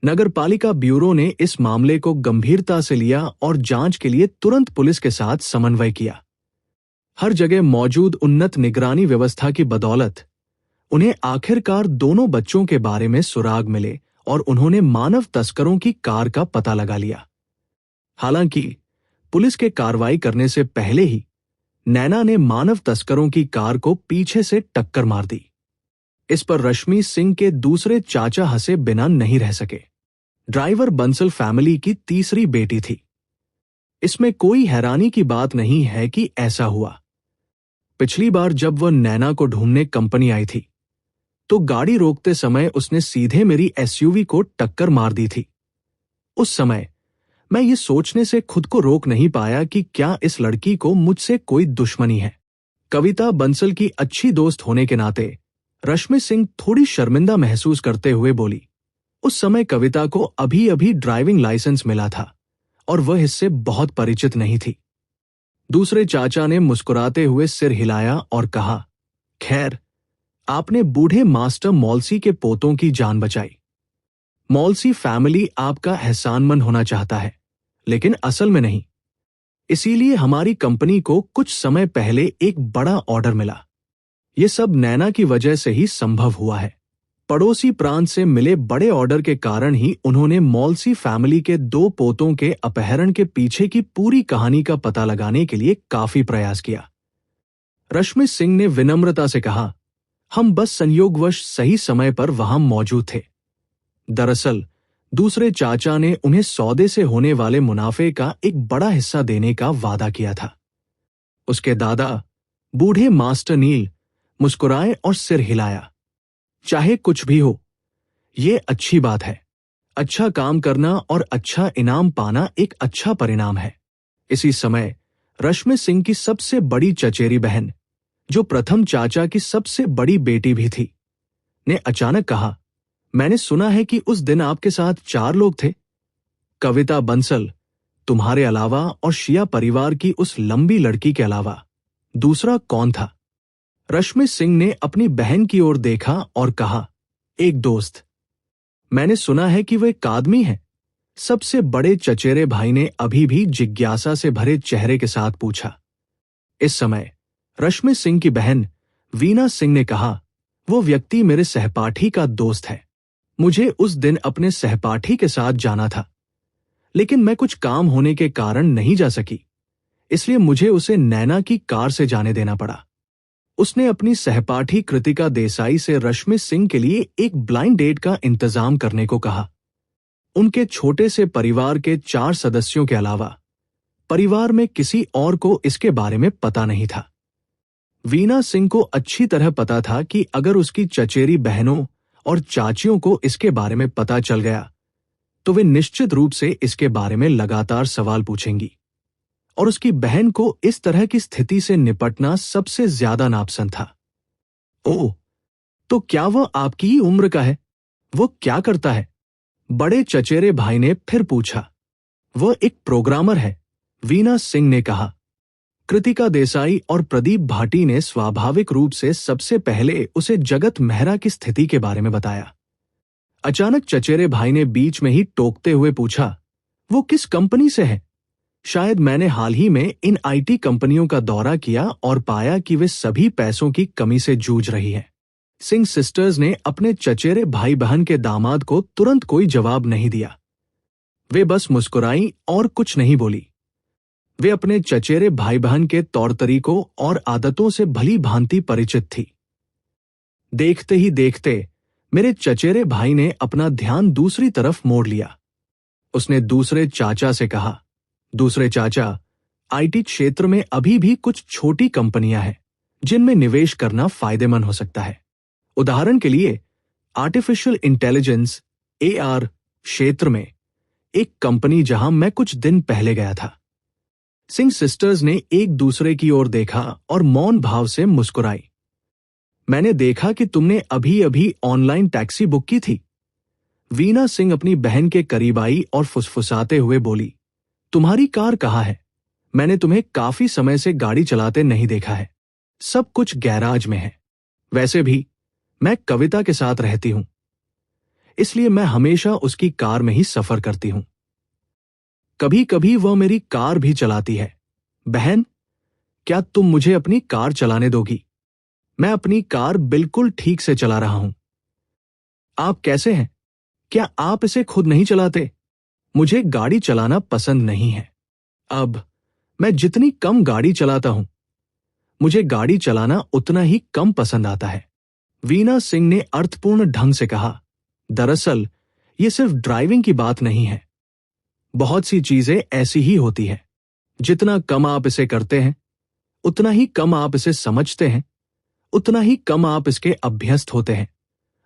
नगरपालिका ब्यूरो ने इस मामले को गंभीरता से लिया और जांच के लिए तुरंत पुलिस के साथ समन्वय किया। हर जगह मौजूद उन्नत निगरानी व्यवस्था की बदौलत उन्हें आखिरकार दोनों बच्चों के बारे में सुराग मिले और उन्होंने मानव तस्करों की कार का पता लगा लिया। हालांकि पुलिस के कार्रवाई करने से पहले ही नैना ने मानव तस्करों की कार को पीछे से टक्कर मार दी। इस पर रश्मि सिंह के दूसरे चाचा हंसे बिना नहीं रह सके। ड्राइवर बंसल फैमिली की तीसरी बेटी थी। इसमें कोई हैरानी की बात नहीं है कि ऐसा हुआ। पिछली बार जब वह नैना को ढूंढने कंपनी आई थी तो गाड़ी रोकते समय उसने सीधे मेरी एसयूवी को टक्कर मार दी थी। उस समय मैं ये सोचने से खुद को रोक नहीं पाया कि क्या इस लड़की को मुझसे कोई दुश्मनी है। कविता बंसल की अच्छी दोस्त होने के नाते रश्मि सिंह थोड़ी शर्मिंदा महसूस करते हुए बोली। उस समय कविता को अभी अभी ड्राइविंग लाइसेंस मिला था और वह इससे बहुत परिचित नहीं थी। दूसरे चाचा ने मुस्कुराते हुए सिर हिलाया और कहा, खैर, आपने बूढ़े मास्टर मौलसी के पोतों की जान बचाई। मौलसी फैमिली आपका एहसानमंद होना चाहता है, लेकिन असल में नहीं। इसीलिए हमारी कंपनी को कुछ समय पहले एक बड़ा ऑर्डर मिला। यह सब नैना की वजह से ही संभव हुआ है। पड़ोसी प्रांत से मिले बड़े ऑर्डर के कारण ही उन्होंने मौलसी फैमिली के 2 पोतों के अपहरण के पीछे की पूरी कहानी का पता लगाने के लिए काफी प्रयास किया। रश्मि सिंह ने विनम्रता से कहा, हम बस संयोगवश सही समय पर वहां मौजूद थे। दरअसल दूसरे चाचा ने उन्हें सौदे से होने वाले मुनाफे का एक बड़ा हिस्सा देने का वादा किया था। उसके दादा बूढ़े मास्टर नील मुस्कुराए और सिर हिलाया। चाहे कुछ भी हो, ये अच्छी बात है। अच्छा काम करना और अच्छा इनाम पाना एक अच्छा परिणाम है। इसी समय रश्मि सिंह की सबसे बड़ी चचेरी बहन, जो प्रथम चाचा की सबसे बड़ी बेटी भी थी, ने अचानक कहा, मैंने सुना है कि उस दिन आपके साथ 4 लोग थे। कविता बंसल, तुम्हारे अलावा और शिया परिवार की उस लंबी लड़की के अलावा दूसरा कौन था? रश्मि सिंह ने अपनी बहन की ओर देखा और कहा, एक दोस्त। मैंने सुना है कि वह एक आदमी है। सबसे बड़े चचेरे भाई ने अभी भी जिज्ञासा से भरे चेहरे के साथ पूछा। इस समय रश्मि सिंह की बहन वीना सिंह ने कहा, वो व्यक्ति मेरे सहपाठी का दोस्त है। मुझे उस दिन अपने सहपाठी के साथ जाना था, लेकिन मैं कुछ काम होने के कारण नहीं जा सकी, इसलिए मुझे उसे नैना की कार से जाने देना पड़ा। उसने अपनी सहपाठी कृतिका देसाई से रश्मि सिंह के लिए एक ब्लाइंड डेट का इंतजाम करने को कहा। उनके छोटे से परिवार के 4 सदस्यों के अलावा परिवार में किसी और को इसके बारे में पता नहीं था। वीना सिंह को अच्छी तरह पता था कि अगर उसकी चचेरी बहनों और चाचियों को इसके बारे में पता चल गया तो वे निश्चित रूप से इसके बारे में लगातार सवाल पूछेंगी, और उसकी बहन को इस तरह की स्थिति से निपटना सबसे ज्यादा नापसंद था। ओह, तो क्या वह आपकी ही उम्र का है? वो क्या करता है? बड़े चचेरे भाई ने फिर पूछा। वह एक प्रोग्रामर है, वीना सिंह ने कहा। कृतिका देसाई और प्रदीप भाटी ने स्वाभाविक रूप से सबसे पहले उसे जगत मेहरा की स्थिति के बारे में बताया। अचानक चचेरे भाई ने बीच में ही टोकते हुए पूछा, वो किस कंपनी से है? शायद मैंने हाल ही में इन आईटी कंपनियों का दौरा किया और पाया कि वे सभी पैसों की कमी से जूझ रही हैं। सिंह सिस्टर्स ने अपने चचेरे भाई बहन के दामाद को तुरंत कोई जवाब नहीं दिया। वे बस मुस्कुराई और कुछ नहीं बोली। वे अपने चचेरे भाई बहन के तौर तरीकों और आदतों से भली भांति परिचित थी। देखते ही देखते मेरे चचेरे भाई ने अपना ध्यान दूसरी तरफ मोड़ लिया। उसने दूसरे चाचा से कहा, दूसरे चाचा, आईटी क्षेत्र में अभी भी कुछ छोटी कंपनियां हैं जिनमें निवेश करना फायदेमंद हो सकता है। उदाहरण के लिए आर्टिफिशियल इंटेलिजेंस एआर क्षेत्र में एक कंपनी जहां मैं कुछ दिन पहले गया था। सिंह सिस्टर्स ने एक दूसरे की ओर देखा और मौन भाव से मुस्कुराई। मैंने देखा कि तुमने अभी अभी ऑनलाइन टैक्सी बुक की थी। वीना सिंह अपनी बहन के करीब आई और फुसफुसाते हुए बोली, तुम्हारी कार कहाँ है? मैंने तुम्हें काफी समय से गाड़ी चलाते नहीं देखा है। सब कुछ गैराज में है। वैसे भी मैं कविता के साथ रहती हूं, इसलिए मैं हमेशा उसकी कार में ही सफर करती हूं। कभी कभी वह मेरी कार भी चलाती है। बहन, क्या तुम मुझे अपनी कार चलाने दोगी? मैं अपनी कार बिल्कुल ठीक से चला रहा हूं। आप कैसे हैं? क्या आप इसे खुद नहीं चलाते? मुझे गाड़ी चलाना पसंद नहीं है। अब मैं जितनी कम गाड़ी चलाता हूं, मुझे गाड़ी चलाना उतना ही कम पसंद आता है। वीना सिंह ने अर्थपूर्ण ढंग से कहा, दरअसल ये सिर्फ ड्राइविंग की बात नहीं है। बहुत सी चीजें ऐसी ही होती हैं। जितना कम आप इसे करते हैं, उतना ही कम आप इसे समझते हैं, उतना ही कम आप इसके अभ्यस्त होते हैं,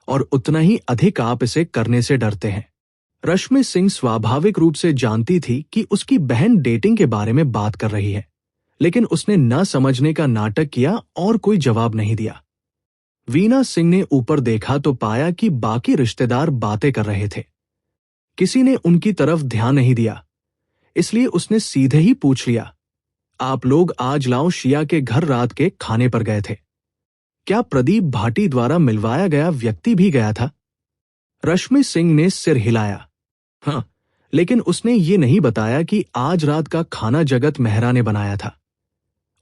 और उतना ही अधिक आप इसे करने से डरते हैं। रश्मि सिंह स्वाभाविक रूप से जानती थी कि उसकी बहन डेटिंग के बारे में बात कर रही है, लेकिन उसने न समझने का नाटक किया और कोई जवाब नहीं दिया। वीना सिंह ने ऊपर देखा तो पाया कि बाकी रिश्तेदार बातें कर रहे थे। किसी ने उनकी तरफ ध्यान नहीं दिया, इसलिए उसने सीधे ही पूछ लिया, आप लोग आज लाओ शिया के घर रात के खाने पर गए थे? क्या प्रदीप भाटी द्वारा मिलवाया गया व्यक्ति भी गया था? रश्मि सिंह ने सिर हिलाया। हाँ, लेकिन उसने ये नहीं बताया कि आज रात का खाना जगत मेहरा ने बनाया था,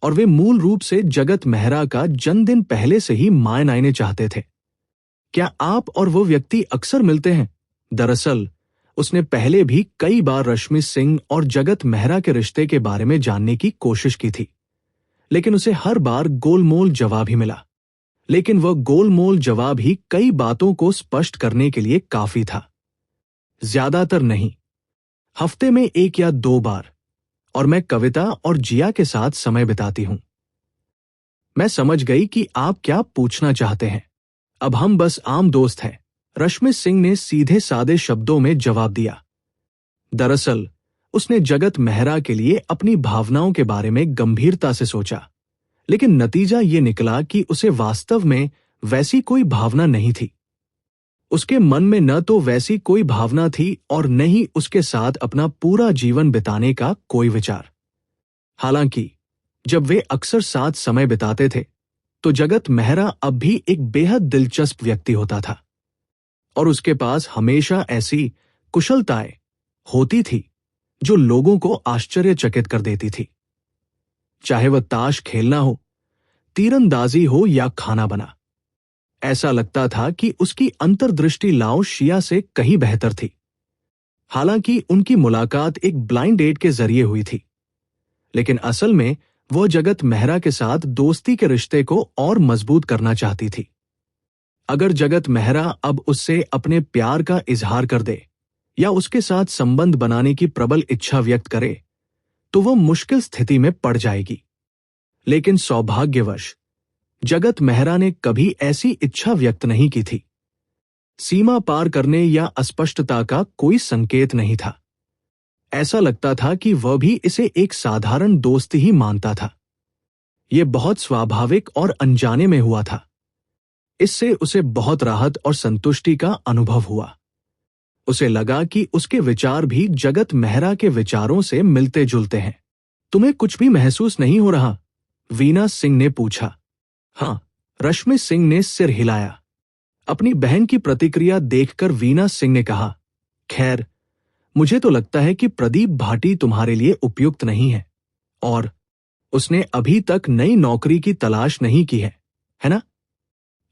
और वे मूल रूप से जगत मेहरा का जन्मदिन पहले से ही मायने चाहते थे। क्या आप और वो व्यक्ति अक्सर मिलते हैं? दरअसल उसने पहले भी कई बार रश्मि सिंह और जगत मेहरा के रिश्ते के बारे में जानने की कोशिश की थी, लेकिन उसे हर बार गोलमोल जवाब ही मिला। लेकिन वह गोलमोल जवाब ही कई बातों को स्पष्ट करने के लिए काफी था। ज्यादातर नहीं, हफ्ते में 1 या 2 बार, और मैं कविता और जिया के साथ समय बिताती हूं। मैं समझ गई कि आप क्या पूछना चाहते हैं। अब हम बस आम दोस्त हैं, रश्मि सिंह ने सीधे सादे शब्दों में जवाब दिया। दरअसल उसने जगत मेहरा के लिए अपनी भावनाओं के बारे में गंभीरता से सोचा, लेकिन नतीजा ये निकला कि उसे वास्तव में वैसी कोई भावना नहीं थी। उसके मन में न तो वैसी कोई भावना थी और न ही उसके साथ अपना पूरा जीवन बिताने का कोई विचार। हालांकि जब वे अक्सर साथ समय बिताते थे तो जगत मेहरा अब भी एक बेहद दिलचस्प व्यक्ति होता था और उसके पास हमेशा ऐसी कुशलताएं होती थी जो लोगों को आश्चर्यचकित कर देती थी। चाहे वह ताश खेलना हो, तीरंदाजी हो या खाना बना, ऐसा लगता था कि उसकी अंतर्दृष्टि लाओशिया से कहीं बेहतर थी। हालांकि उनकी मुलाकात एक ब्लाइंड डेट के जरिए हुई थी, लेकिन असल में वह जगत मेहरा के साथ दोस्ती के रिश्ते को और मजबूत करना चाहती थी। अगर जगत मेहरा अब उससे अपने प्यार का इजहार कर दे या उसके साथ संबंध बनाने की प्रबल इच्छा व्यक्त करे तो वह मुश्किल स्थिति में पड़ जाएगी। लेकिन सौभाग्यवश जगत मेहरा ने कभी ऐसी इच्छा व्यक्त नहीं की थी। सीमा पार करने या अस्पष्टता का कोई संकेत नहीं था। ऐसा लगता था कि वह भी इसे एक साधारण दोस्त ही मानता था। यह बहुत स्वाभाविक और अनजाने में हुआ था। इससे उसे बहुत राहत और संतुष्टि का अनुभव हुआ। उसे लगा कि उसके विचार भी जगत मेहरा के विचारों से मिलते जुलते हैं। तुम्हें कुछ भी महसूस नहीं हो रहा? वीना सिंह ने पूछा। हाँ, रश्मि सिंह ने सिर हिलाया। अपनी बहन की प्रतिक्रिया देखकर वीना सिंह ने कहा, खैर, मुझे तो लगता है कि प्रदीप भाटी तुम्हारे लिए उपयुक्त नहीं है और उसने अभी तक नई नौकरी की तलाश नहीं की है ना?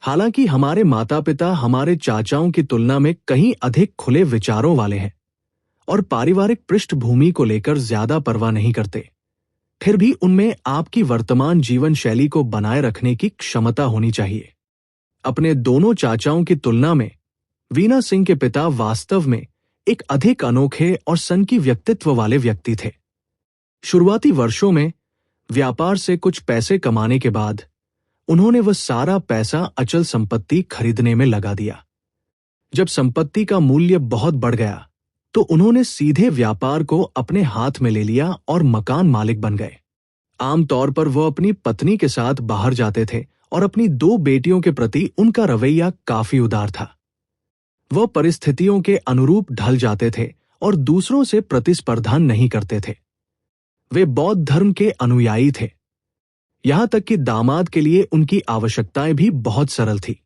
हालांकि हमारे माता पिता हमारे चाचाओं की तुलना में कहीं अधिक खुले विचारों वाले हैं और पारिवारिक पृष्ठभूमि को लेकर ज्यादा परवाह नहीं करते, फिर भी उनमें आपकी वर्तमान जीवन शैली को बनाए रखने की क्षमता होनी चाहिए। अपने दोनों चाचाओं की तुलना में वीना सिंह के पिता वास्तव में एक अधिक अनोखे और सनकी व्यक्तित्व वाले व्यक्ति थे। शुरुआती वर्षों में व्यापार से कुछ पैसे कमाने के बाद उन्होंने वह सारा पैसा अचल संपत्ति खरीदने में लगा दिया। जब संपत्ति का मूल्य बहुत बढ़ गया तो उन्होंने सीधे व्यापार को अपने हाथ में ले लिया और मकान मालिक बन गए। आमतौर पर वह अपनी पत्नी के साथ बाहर जाते थे और अपनी 2 बेटियों के प्रति उनका रवैया काफी उदार था। वह परिस्थितियों के अनुरूप ढल जाते थे और दूसरों से प्रतिस्पर्धा नहीं करते थे। वे बौद्ध धर्म के अनुयायी थे। यहां तक कि दामाद के लिए उनकी आवश्यकताएं भी बहुत सरल थी।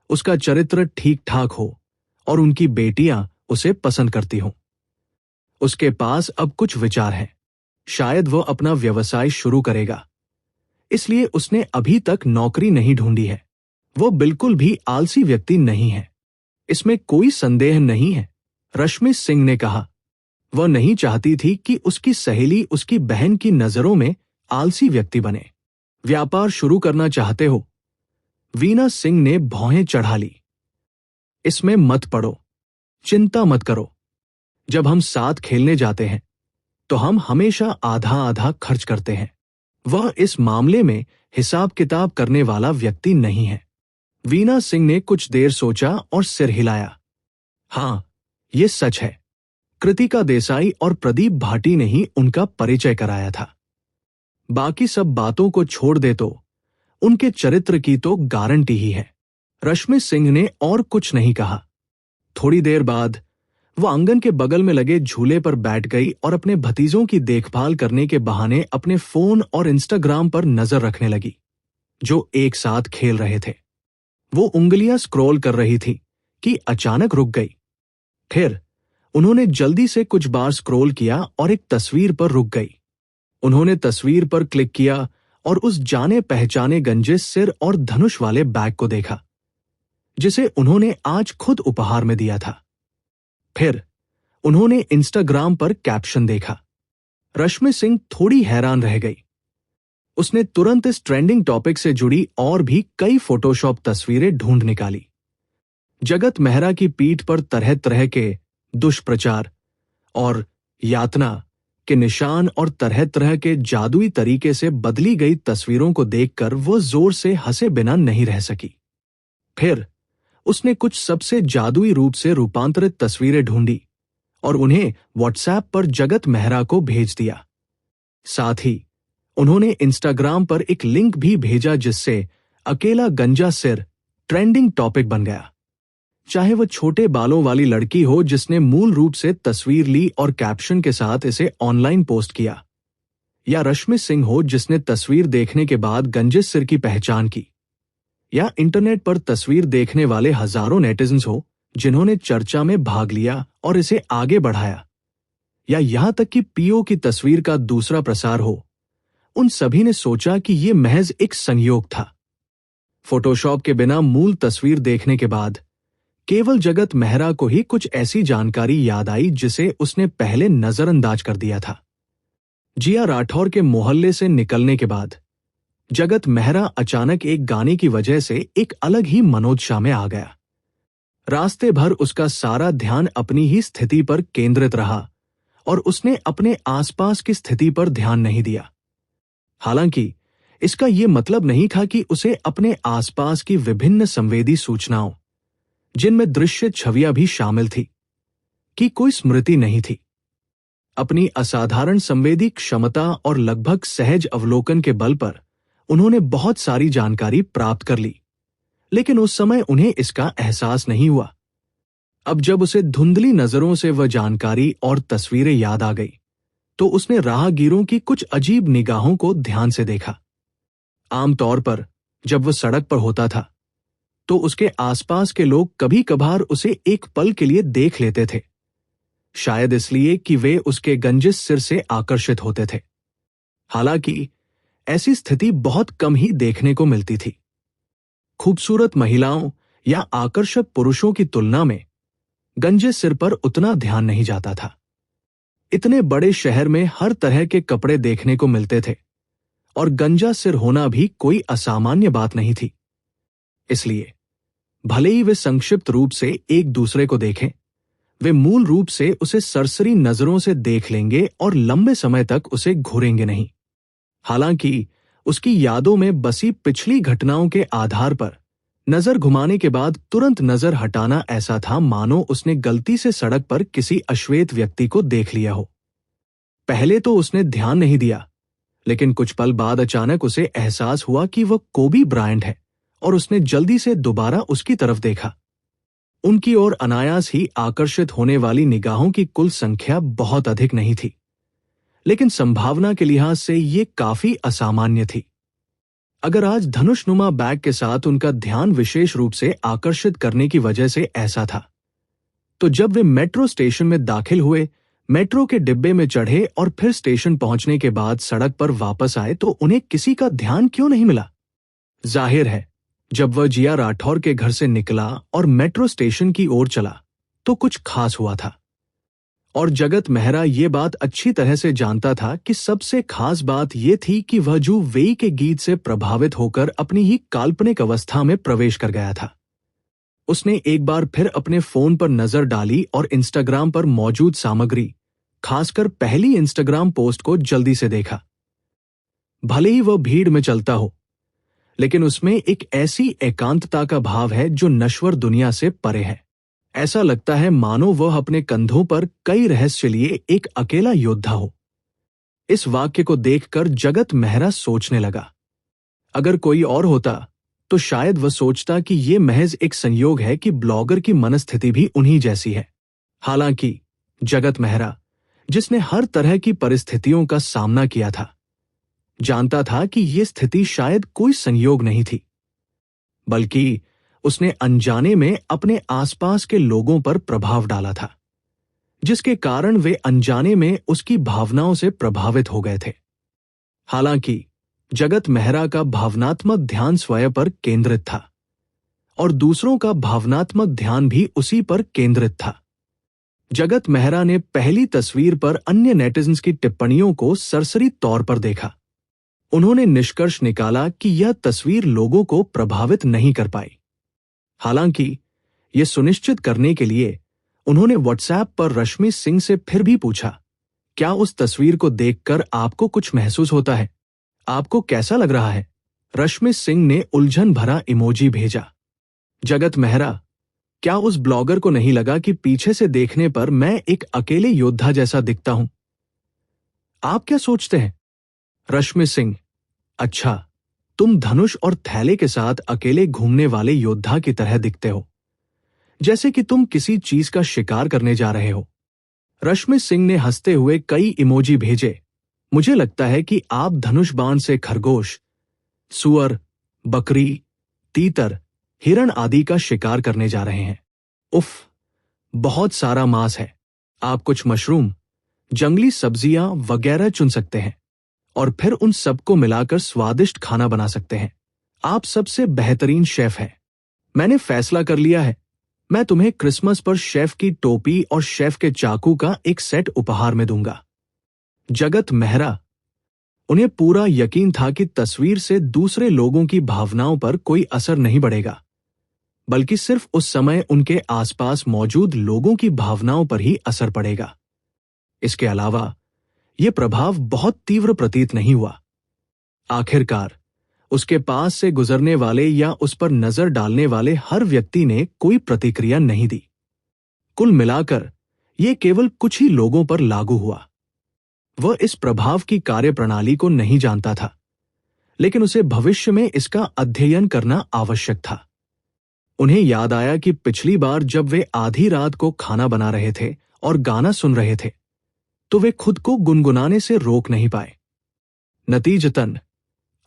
उसका चरित्र ठीक ठाक हो और उनकी बेटियां उसे पसंद करती हों। उसके पास अब कुछ विचार हैं। शायद वह अपना व्यवसाय शुरू करेगा, इसलिए उसने अभी तक नौकरी नहीं ढूंढी है। वह बिल्कुल भी आलसी व्यक्ति नहीं है, इसमें कोई संदेह नहीं है, रश्मि सिंह ने कहा। वह नहीं चाहती थी कि उसकी सहेली उसकी बहन की नजरों में आलसी व्यक्ति बने। व्यापार शुरू करना चाहते हो? वीना सिंह ने भौहें चढ़ा ली। इसमें मत पड़ो, चिंता मत करो। जब हम साथ खेलने जाते हैं तो हम हमेशा आधा आधा खर्च करते हैं। वह इस मामले में हिसाब किताब करने वाला व्यक्ति नहीं है। वीना सिंह ने कुछ देर सोचा और सिर हिलाया। हाँ, ये सच है। कृतिका देसाई और प्रदीप भाटी ने ही उनका परिचय कराया था। बाकी सब बातों को छोड़ दे तो उनके चरित्र की तो गारंटी ही है। रश्मि सिंह ने और कुछ नहीं कहा। थोड़ी देर बाद वह आंगन के बगल में लगे झूले पर बैठ गई और अपने भतीजों की देखभाल करने के बहाने अपने फोन और इंस्टाग्राम पर नजर रखने लगी, जो एक साथ खेल रहे थे। वो उंगलियां स्क्रॉल कर रही थी कि अचानक रुक गई। फिर उन्होंने जल्दी से कुछ बार स्क्रॉल किया और एक तस्वीर पर रुक गई। उन्होंने तस्वीर पर क्लिक किया और उस जाने पहचाने गंजे सिर और धनुष वाले बैग को देखा, जिसे उन्होंने आज खुद उपहार में दिया था। फिर उन्होंने इंस्टाग्राम पर कैप्शन देखा। रश्मि सिंह थोड़ी हैरान रह गई। उसने तुरंत इस ट्रेंडिंग टॉपिक से जुड़ी और भी कई फोटोशॉप तस्वीरें ढूंढ निकाली। जगत मेहरा की पीठ पर तरह तरह के दुष्प्रचार और यातना के निशान और तरह तरह के जादुई तरीके से बदली गई तस्वीरों को देखकर वो जोर से हंसे बिना नहीं रह सकी। फिर उसने कुछ सबसे जादुई रूप से रूपांतरित तस्वीरें ढूंढी और उन्हें व्हाट्सएप पर जगत मेहरा को भेज दिया। साथ ही उन्होंने इंस्टाग्राम पर एक लिंक भी भेजा जिससे अकेला गंजा सिर ट्रेंडिंग टॉपिक बन गया। चाहे वह छोटे बालों वाली लड़की हो जिसने मूल रूप से तस्वीर ली और कैप्शन के साथ इसे ऑनलाइन पोस्ट किया, या रश्मि सिंह हो जिसने तस्वीर देखने के बाद गंजे सिर की पहचान की, या इंटरनेट पर तस्वीर देखने वाले हजारों नेटिजन्स हो जिन्होंने चर्चा में भाग लिया और इसे आगे बढ़ाया, या यहां तक कि पीओ की तस्वीर का दूसरा प्रसार हो, उन सभी ने सोचा कि यह महज एक संयोग था। फोटोशॉप के बिना मूल तस्वीर देखने के बाद केवल जगत मेहरा को ही कुछ ऐसी जानकारी याद आई जिसे उसने पहले नजरअंदाज कर दिया था। जिया राठौर के मोहल्ले से निकलने के बाद जगत मेहरा अचानक एक गाने की वजह से एक अलग ही मनोदशा में आ गया। रास्ते भर उसका सारा ध्यान अपनी ही स्थिति पर केंद्रित रहा और उसने अपने आसपास की स्थिति पर ध्यान नहीं दिया। हालांकि इसका यह मतलब नहीं था कि उसे अपने आसपास की विभिन्न संवेदी सूचनाओं, जिनमें दृश्य छवियां भी शामिल थी, की कोई स्मृति नहीं थी। अपनी असाधारण संवेदी क्षमता और लगभग सहज अवलोकन के बल पर उन्होंने बहुत सारी जानकारी प्राप्त कर ली, लेकिन उस समय उन्हें इसका एहसास नहीं हुआ। अब जब उसे धुंधली नजरों से वह जानकारी और तस्वीरें याद आ गई, तो उसने राहगीरों की कुछ अजीब निगाहों को ध्यान से देखा। आमतौर पर जब वह सड़क पर होता था, तो उसके आसपास के लोग कभी कभार उसे एक पल के लिए देख लेते थे, शायद इसलिए कि वे उसके गंजिस सिर से आकर्षित होते थे। हालांकि ऐसी स्थिति बहुत कम ही देखने को मिलती थी। खूबसूरत महिलाओं या आकर्षक पुरुषों की तुलना में गंजे सिर पर उतना ध्यान नहीं जाता था। इतने बड़े शहर में हर तरह के कपड़े देखने को मिलते थे और गंजा सिर होना भी कोई असामान्य बात नहीं थी। इसलिए भले ही वे संक्षिप्त रूप से एक दूसरे को देखें, वे मूल रूप से उसे सरसरी नजरों से देख लेंगे और लंबे समय तक उसे घूरेंगे नहीं। हालांकि उसकी यादों में बसी पिछली घटनाओं के आधार पर नजर घुमाने के बाद तुरंत नजर हटाना ऐसा था मानो उसने गलती से सड़क पर किसी अश्वेत व्यक्ति को देख लिया हो। पहले तो उसने ध्यान नहीं दिया, लेकिन कुछ पल बाद अचानक उसे एहसास हुआ कि वह कोबी ब्रायंट है और उसने जल्दी से दोबारा उसकी तरफ देखा। उनकी ओर अनायास ही आकर्षित होने वाली निगाहों की कुल संख्या बहुत अधिक नहीं थी, लेकिन संभावना के लिहाज से ये काफी असामान्य थी। अगर आज धनुषनुमा बैग के साथ उनका ध्यान विशेष रूप से आकर्षित करने की वजह से ऐसा था, तो जब वे मेट्रो स्टेशन में दाखिल हुए, मेट्रो के डिब्बे में चढ़े और फिर स्टेशन पहुंचने के बाद सड़क पर वापस आए, तो उन्हें किसी का ध्यान क्यों नहीं मिला? जाहिर है, जब वह जिया राठौर के घर से निकला और मेट्रो स्टेशन की ओर चला, तो कुछ खास हुआ था। और जगत मेहरा ये बात अच्छी तरह से जानता था कि सबसे खास बात यह थी कि वह जू वेई के गीत से प्रभावित होकर अपनी ही काल्पनिक अवस्था में प्रवेश कर गया था। उसने एक बार फिर अपने फोन पर नजर डाली और इंस्टाग्राम पर मौजूद सामग्री, खासकर पहली इंस्टाग्राम पोस्ट को जल्दी से देखा। भले ही वह भीड़ में चलता हो, लेकिन उसमें एक ऐसी एकांतता का भाव है जो नश्वर दुनिया से परे है। ऐसा लगता है मानो वह अपने कंधों पर कई रहस्य लिए एक अकेला योद्धा हो। इस वाक्य को देखकर जगत मेहरा सोचने लगा, अगर कोई और होता तो शायद वह सोचता कि यह महज एक संयोग है कि ब्लॉगर की मनस्थिति भी उन्हीं जैसी है। हालांकि जगत मेहरा, जिसने हर तरह की परिस्थितियों का सामना किया था, जानता था कि यह स्थिति शायद कोई संयोग नहीं थी, बल्कि उसने अनजाने में अपने आसपास के लोगों पर प्रभाव डाला था, जिसके कारण वे अनजाने में उसकी भावनाओं से प्रभावित हो गए थे। हालांकि जगत मेहरा का भावनात्मक ध्यान स्वयं पर केंद्रित था और दूसरों का भावनात्मक ध्यान भी उसी पर केंद्रित था। जगत मेहरा ने पहली तस्वीर पर अन्य नेटिजन्स की टिप्पणियों को सरसरी तौर पर देखा। उन्होंने निष्कर्ष निकाला कि यह तस्वीर लोगों को प्रभावित नहीं कर पाई। हालांकि यह सुनिश्चित करने के लिए उन्होंने व्हाट्सएप पर रश्मि सिंह से फिर भी पूछा, क्या उस तस्वीर को देखकर आपको कुछ महसूस होता है? आपको कैसा लग रहा है? रश्मि सिंह ने उलझन भरा इमोजी भेजा। जगत मेहरा, क्या उस ब्लॉगर को नहीं लगा कि पीछे से देखने पर मैं एक अकेले योद्धा जैसा दिखता हूं? आप क्या सोचते हैं? रश्मि सिंह, अच्छा, तुम धनुष और थैले के साथ अकेले घूमने वाले योद्धा की तरह दिखते हो, जैसे कि तुम किसी चीज का शिकार करने जा रहे हो। रश्मि सिंह ने हंसते हुए कई इमोजी भेजे। मुझे लगता है कि आप धनुष बाण से खरगोश, सुअर, बकरी, तीतर, हिरण आदि का शिकार करने जा रहे हैं। उफ, बहुत सारा मांस है। आप कुछ मशरूम, जंगली सब्जियां वगैरह चुन सकते हैं और फिर उन सबको मिलाकर स्वादिष्ट खाना बना सकते हैं। आप सबसे बेहतरीन शेफ हैं। मैंने फैसला कर लिया है, मैं तुम्हें क्रिसमस पर शेफ की टोपी और शेफ के चाकू का एक सेट उपहार में दूंगा। जगत मेहरा, उन्हें पूरा यकीन था कि तस्वीर से दूसरे लोगों की भावनाओं पर कोई असर नहीं पड़ेगा, बल्कि सिर्फ उस समय उनके आसपास मौजूद लोगों की भावनाओं पर ही असर पड़ेगा। इसके अलावा यह प्रभाव बहुत तीव्र प्रतीत नहीं हुआ। आखिरकार उसके पास से गुजरने वाले या उस पर नजर डालने वाले हर व्यक्ति ने कोई प्रतिक्रिया नहीं दी। कुल मिलाकर यह केवल कुछ ही लोगों पर लागू हुआ। वह इस प्रभाव की कार्यप्रणाली को नहीं जानता था, लेकिन उसे भविष्य में इसका अध्ययन करना आवश्यक था। उन्हें याद आया कि पिछली बार जब वे आधी रात को खाना बना रहे थे और गाना सुन रहे थे, तो वे खुद को गुनगुनाने से रोक नहीं पाए। नतीजतन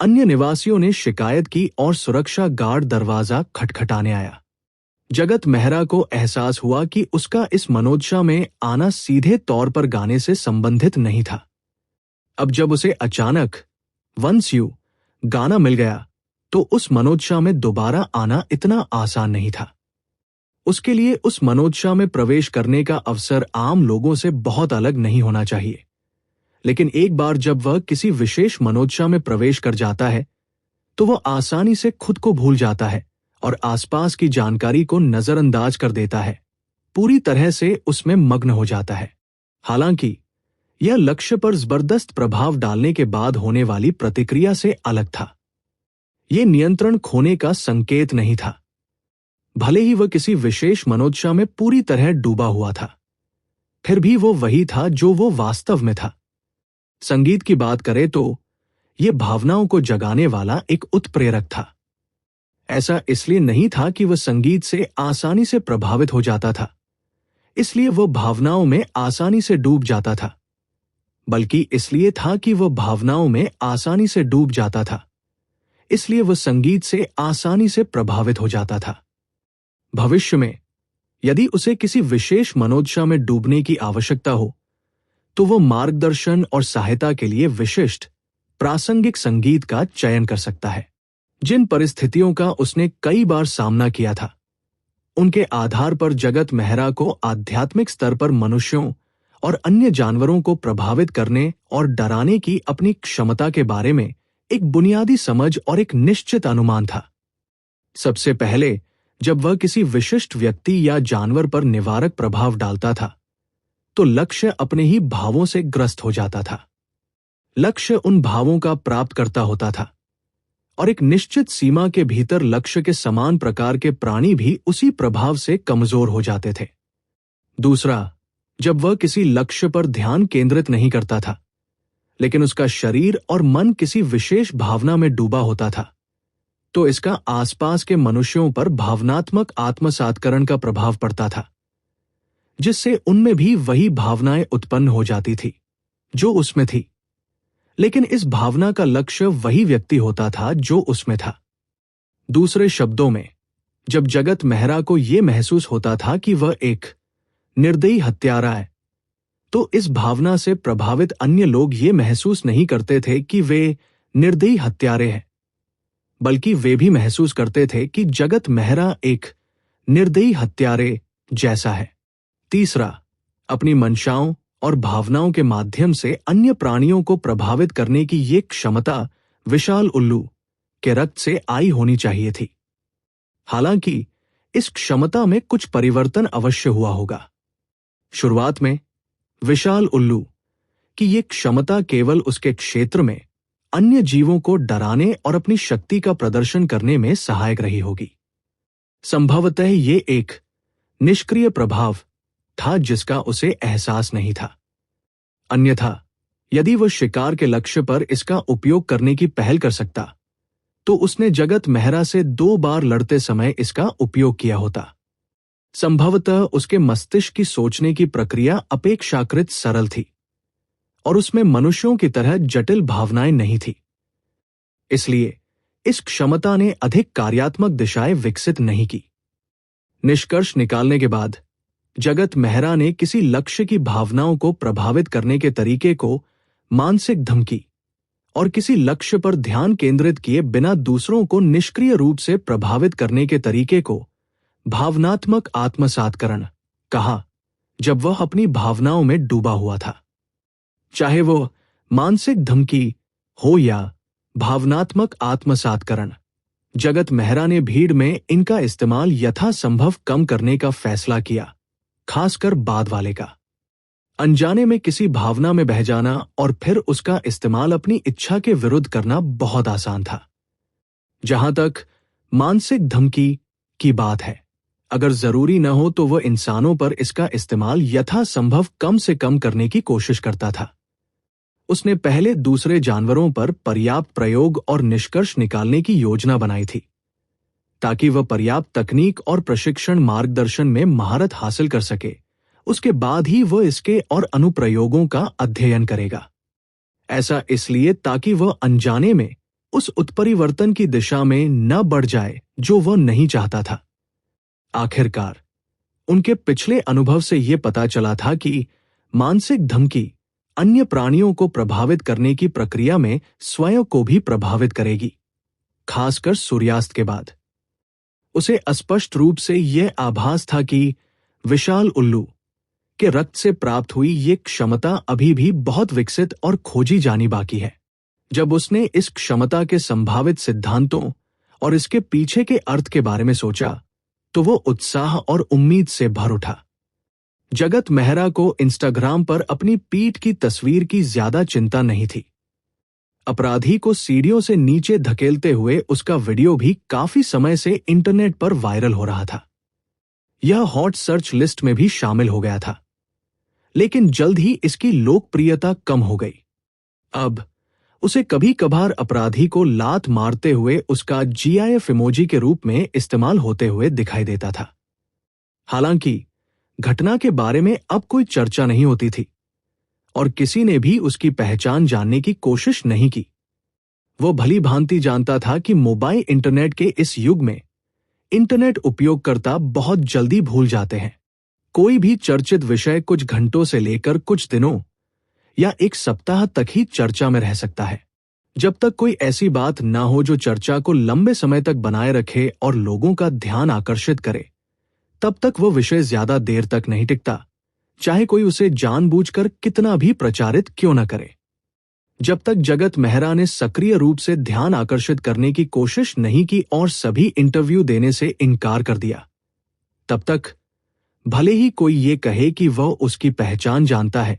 अन्य निवासियों ने शिकायत की और सुरक्षा गार्ड दरवाजा खटखटाने आया। जगत मेहरा को एहसास हुआ कि उसका इस मनोदशा में आना सीधे तौर पर गाने से संबंधित नहीं था। अब जब उसे अचानक वंस यू गाना मिल गया, तो उस मनोदशा में दोबारा आना इतना आसान नहीं था। उसके लिए उस मनोदशा में प्रवेश करने का अवसर आम लोगों से बहुत अलग नहीं होना चाहिए, लेकिन एक बार जब वह किसी विशेष मनोदशा में प्रवेश कर जाता है, तो वह आसानी से खुद को भूल जाता है और आसपास की जानकारी को नजरअंदाज कर देता है, पूरी तरह से उसमें मग्न हो जाता है। हालांकि यह लक्ष्य पर जबरदस्त प्रभाव डालने के बाद होने वाली प्रतिक्रिया से अलग था। यह नियंत्रण खोने का संकेत नहीं था। भले ही वह किसी विशेष मनोदशा में पूरी तरह डूबा हुआ था, फिर भी वो वही था जो वो वास्तव में था। संगीत की बात करें तो यह भावनाओं को जगाने वाला एक उत्प्रेरक था। ऐसा इसलिए नहीं था कि वह संगीत से आसानी से प्रभावित हो जाता था, इसलिए वह भावनाओं में आसानी से डूब जाता था, बल्कि इसलिए था कि वह भावनाओं में आसानी से डूब जाता था, इसलिए वह संगीत से आसानी से प्रभावित हो जाता था। भविष्य में यदि उसे किसी विशेष मनोदशा में डूबने की आवश्यकता हो, तो वह मार्गदर्शन और सहायता के लिए विशिष्ट प्रासंगिक संगीत का चयन कर सकता है। जिन परिस्थितियों का उसने कई बार सामना किया था, उनके आधार पर जगत मेहरा को आध्यात्मिक स्तर पर मनुष्यों और अन्य जानवरों को प्रभावित करने और डराने की अपनी क्षमता के बारे में एक बुनियादी समझ और एक निश्चित अनुमान था। सबसे पहले जब वह किसी विशिष्ट व्यक्ति या जानवर पर निवारक प्रभाव डालता था, तो लक्ष्य अपने ही भावों से ग्रस्त हो जाता था। लक्ष्य उन भावों का प्राप्तकर्ता होता था और एक निश्चित सीमा के भीतर लक्ष्य के समान प्रकार के प्राणी भी उसी प्रभाव से कमजोर हो जाते थे। दूसरा, जब वह किसी लक्ष्य पर ध्यान केंद्रित नहीं करता था, लेकिन उसका शरीर और मन किसी विशेष भावना में डूबा होता था, तो इसका आसपास के मनुष्यों पर भावनात्मक आत्मसात्करण का प्रभाव पड़ता था, जिससे उनमें भी वही भावनाएं उत्पन्न हो जाती थी जो उसमें थी, लेकिन इस भावना का लक्ष्य वही व्यक्ति होता था जो उसमें था। दूसरे शब्दों में, जब जगत मेहरा को यह महसूस होता था कि वह एक निर्दयी हत्यारा है, तो इस भावना से प्रभावित अन्य लोग ये महसूस नहीं करते थे कि वे निर्दयी हत्यारे हैं, बल्कि वे भी महसूस करते थे कि जगत मेहरा एक निर्दयी हत्यारे जैसा है। तीसरा, अपनी मंशाओं और भावनाओं के माध्यम से अन्य प्राणियों को प्रभावित करने की ये क्षमता विशाल उल्लू के रक्त से आई होनी चाहिए थी। हालांकि इस क्षमता में कुछ परिवर्तन अवश्य हुआ होगा। शुरुआत में विशाल उल्लू की ये क्षमता केवल उसके क्षेत्र में अन्य जीवों को डराने और अपनी शक्ति का प्रदर्शन करने में सहायक रही होगी। संभवतः ये एक निष्क्रिय प्रभाव था जिसका उसे एहसास नहीं था। अन्यथा यदि वह शिकार के लक्ष्य पर इसका उपयोग करने की पहल कर सकता तो उसने जगत मेहरा से 2 बार लड़ते समय इसका उपयोग किया होता। संभवतः उसके मस्तिष्क की सोचने की प्रक्रिया अपेक्षाकृत सरल थी और उसमें मनुष्यों की तरह जटिल भावनाएं नहीं थी। इसलिए इस क्षमता ने अधिक कार्यात्मक दिशाएं विकसित नहीं की। निष्कर्ष निकालने के बाद जगत मेहरा ने किसी लक्ष्य की भावनाओं को प्रभावित करने के तरीके को मानसिक धमकी और किसी लक्ष्य पर ध्यान केंद्रित किए बिना दूसरों को निष्क्रिय रूप से प्रभावित करने के तरीके को भावनात्मक आत्मसातकरण कहा, जब वह अपनी भावनाओं में डूबा हुआ था। चाहे वो मानसिक धमकी हो या भावनात्मक आत्मसातकरण, जगत मेहरा ने भीड़ में इनका इस्तेमाल यथासंभव कम करने का फैसला किया, खासकर बाद वाले का। अनजाने में किसी भावना में बह जाना और फिर उसका इस्तेमाल अपनी इच्छा के विरुद्ध करना बहुत आसान था। जहां तक मानसिक धमकी की बात है, अगर जरूरी न हो तो वह इंसानों पर इसका इस्तेमाल यथासंभव कम से कम करने की कोशिश करता था। उसने पहले दूसरे जानवरों पर पर्याप्त प्रयोग और निष्कर्ष निकालने की योजना बनाई थी, ताकि वह पर्याप्त तकनीक और प्रशिक्षण मार्गदर्शन में महारत हासिल कर सके। उसके बाद ही वह इसके और अनुप्रयोगों का अध्ययन करेगा। ऐसा इसलिए ताकि वह अनजाने में उस उत्परिवर्तन की दिशा में न बढ़ जाए जो वह नहीं चाहता था। आखिरकार उनके पिछले अनुभव से यह पता चला था कि मानसिक धमकी अन्य प्राणियों को प्रभावित करने की प्रक्रिया में स्वयं को भी प्रभावित करेगी, खासकर सूर्यास्त के बाद। उसे स्पष्ट रूप से यह आभास था कि विशाल उल्लू के रक्त से प्राप्त हुई ये क्षमता अभी भी बहुत विकसित और खोजी जानी बाकी है। जब उसने इस क्षमता के संभावित सिद्धांतों और इसके पीछे के अर्थ के बारे में सोचा तो वो उत्साह और उम्मीद से भर उठा। जगत मेहरा को इंस्टाग्राम पर अपनी पीठ की तस्वीर की ज्यादा चिंता नहीं थी। अपराधी को सीढ़ियों से नीचे धकेलते हुए उसका वीडियो भी काफी समय से इंटरनेट पर वायरल हो रहा था। यह हॉट सर्च लिस्ट में भी शामिल हो गया था, लेकिन जल्द ही इसकी लोकप्रियता कम हो गई। अब उसे कभी कभार अपराधी को लात मारते हुए उसका GIF इमोजी के रूप में इस्तेमाल होते हुए दिखाई देता था। हालांकि घटना के बारे में अब कोई चर्चा नहीं होती थी और किसी ने भी उसकी पहचान जानने की कोशिश नहीं की। वो भली भांति जानता था कि मोबाइल इंटरनेट के इस युग में इंटरनेट उपयोगकर्ता बहुत जल्दी भूल जाते हैं। कोई भी चर्चित विषय कुछ घंटों से लेकर कुछ दिनों या एक सप्ताह तक ही चर्चा में रह सकता है। जब तक कोई ऐसी बात ना हो जो चर्चा को लंबे समय तक बनाए रखे और लोगों का ध्यान आकर्षित करे, तब तक वो विषय ज्यादा देर तक नहीं टिकता, चाहे कोई उसे जानबूझकर कितना भी प्रचारित क्यों न करे। जब तक जगत मेहरा ने सक्रिय रूप से ध्यान आकर्षित करने की कोशिश नहीं की और सभी इंटरव्यू देने से इनकार कर दिया, तब तक भले ही कोई ये कहे कि वह उसकी पहचान जानता है,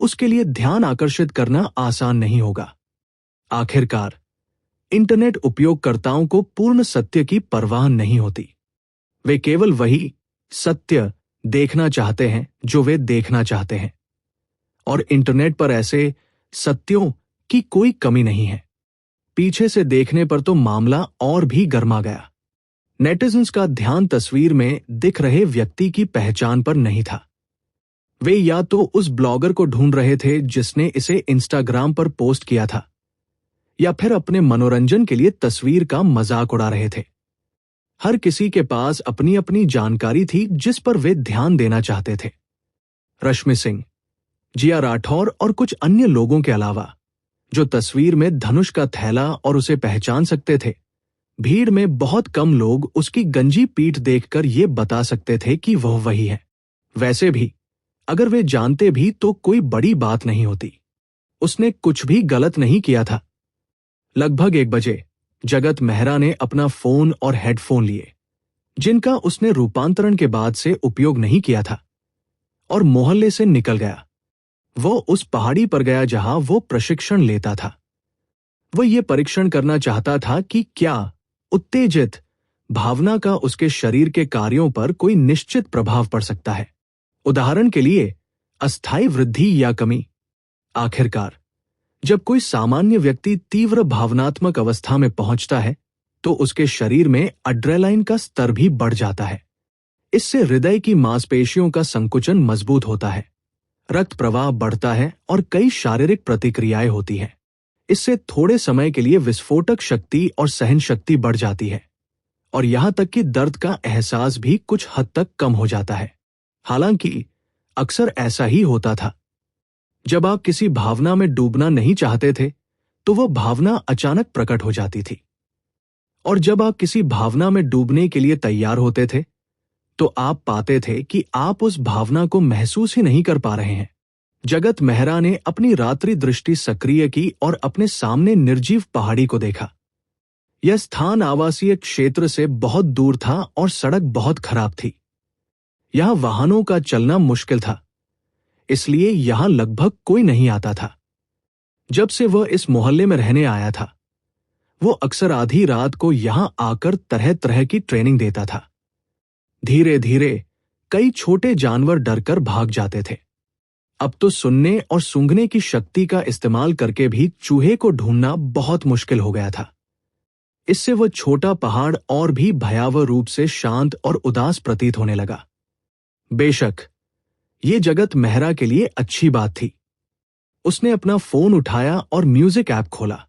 उसके लिए ध्यान आकर्षित करना आसान नहीं होगा। आखिरकार इंटरनेट उपयोगकर्ताओं को पूर्ण सत्य की परवाह नहीं होती। वे केवल वही सत्य देखना चाहते हैं जो वे देखना चाहते हैं, और इंटरनेट पर ऐसे सत्यों की कोई कमी नहीं है। पीछे से देखने पर तो मामला और भी गर्मा गया। नेटिजन्स का ध्यान तस्वीर में दिख रहे व्यक्ति की पहचान पर नहीं था। वे या तो उस ब्लॉगर को ढूंढ रहे थे जिसने इसे इंस्टाग्राम पर पोस्ट किया था, या फिर अपने मनोरंजन के लिए तस्वीर का मजाक उड़ा रहे थे। हर किसी के पास अपनी अपनी जानकारी थी जिस पर वे ध्यान देना चाहते थे। रश्मि सिंह, जिया राठौर और कुछ अन्य लोगों के अलावा जो तस्वीर में धनुष का थैला और उसे पहचान सकते थे, भीड़ में बहुत कम लोग उसकी गंजी पीठ देखकर ये बता सकते थे कि वह वही है। वैसे भी अगर वे जानते भी तो कोई बड़ी बात नहीं होती। उसने कुछ भी गलत नहीं किया था। लगभग 1 बजे जगत मेहरा ने अपना फोन और हेडफोन लिए, जिनका उसने रूपांतरण के बाद से उपयोग नहीं किया था, और मोहल्ले से निकल गया। वो उस पहाड़ी पर गया जहां वो प्रशिक्षण लेता था। वो ये परीक्षण करना चाहता था कि क्या उत्तेजित, भावना का उसके शरीर के कार्यों पर कोई निश्चित प्रभाव पड़ सकता है। उदाहरण के लिए, अस्थायी वृद्धि या कमी। आखिरकार, जब कोई सामान्य व्यक्ति तीव्र भावनात्मक अवस्था में पहुंचता है, तो उसके शरीर में एड्रेनालाइन का स्तर भी बढ़ जाता है। इससे हृदय की मांसपेशियों का संकुचन मजबूत होता है, रक्त प्रवाह बढ़ता है और कई शारीरिक प्रतिक्रियाएं होती हैं। इससे थोड़े समय के लिए विस्फोटक शक्ति और सहन शक्ति बढ़ जाती है, और यहां तक कि दर्द का एहसास भी कुछ हद तक कम हो जाता है। हालांकि अक्सर ऐसा ही होता था। जब आप किसी भावना में डूबना नहीं चाहते थे, तो वह भावना अचानक प्रकट हो जाती थी, और जब आप किसी भावना में डूबने के लिए तैयार होते थे, तो आप पाते थे कि आप उस भावना को महसूस ही नहीं कर पा रहे हैं। जगत मेहरा ने अपनी रात्रि दृष्टि सक्रिय की और अपने सामने निर्जीव पहाड़ी को देखा। यह स्थान आवासीय क्षेत्र से बहुत दूर था और सड़क बहुत खराब थी। यहां वाहनों का चलना मुश्किल था, इसलिए यहां लगभग कोई नहीं आता था। जब से वह इस मोहल्ले में रहने आया था, वो अक्सर आधी रात को यहां आकर तरह तरह की ट्रेनिंग देता था। धीरे धीरे कई छोटे जानवर डरकर भाग जाते थे। अब तो सुनने और सूंघने की शक्ति का इस्तेमाल करके भी चूहे को ढूंढना बहुत मुश्किल हो गया था। इससे वह छोटा पहाड़ और भी भयावह रूप से शांत और उदास प्रतीत होने लगा। बेशक ये जगत मेहरा के लिए अच्छी बात थी। उसने अपना फोन उठाया और म्यूजिक ऐप खोला।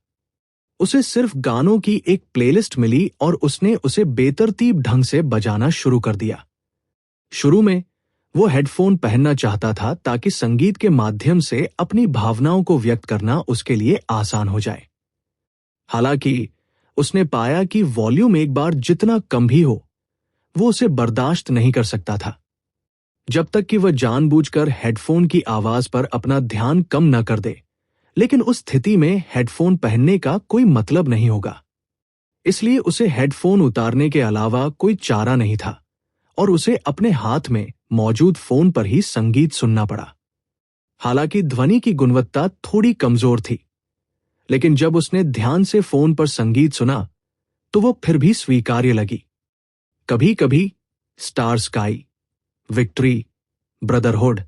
उसे सिर्फ गानों की एक प्लेलिस्ट मिली और उसने उसे बेतरतीब ढंग से बजाना शुरू कर दिया। शुरू में वो हेडफोन पहनना चाहता था ताकि संगीत के माध्यम से अपनी भावनाओं को व्यक्त करना उसके लिए आसान हो जाए। हालांकि उसने पाया कि वॉल्यूम एक बार जितना कम भी हो, वो उसे बर्दाश्त नहीं कर सकता था। जब तक कि वह जानबूझकर हेडफोन की आवाज पर अपना ध्यान कम न कर दे, लेकिन उस स्थिति में हेडफोन पहनने का कोई मतलब नहीं होगा। इसलिए उसे हेडफोन उतारने के अलावा कोई चारा नहीं था, और उसे अपने हाथ में मौजूद फोन पर ही संगीत सुनना पड़ा। हालांकि ध्वनि की गुणवत्ता थोड़ी कमजोर थी, लेकिन जब उसने ध्यान से फोन पर संगीत सुना, तो वो फिर भी स्वीकार्य लगी। कभी कभी स्टार स्काई, विक्ट्री, ब्रदरहुड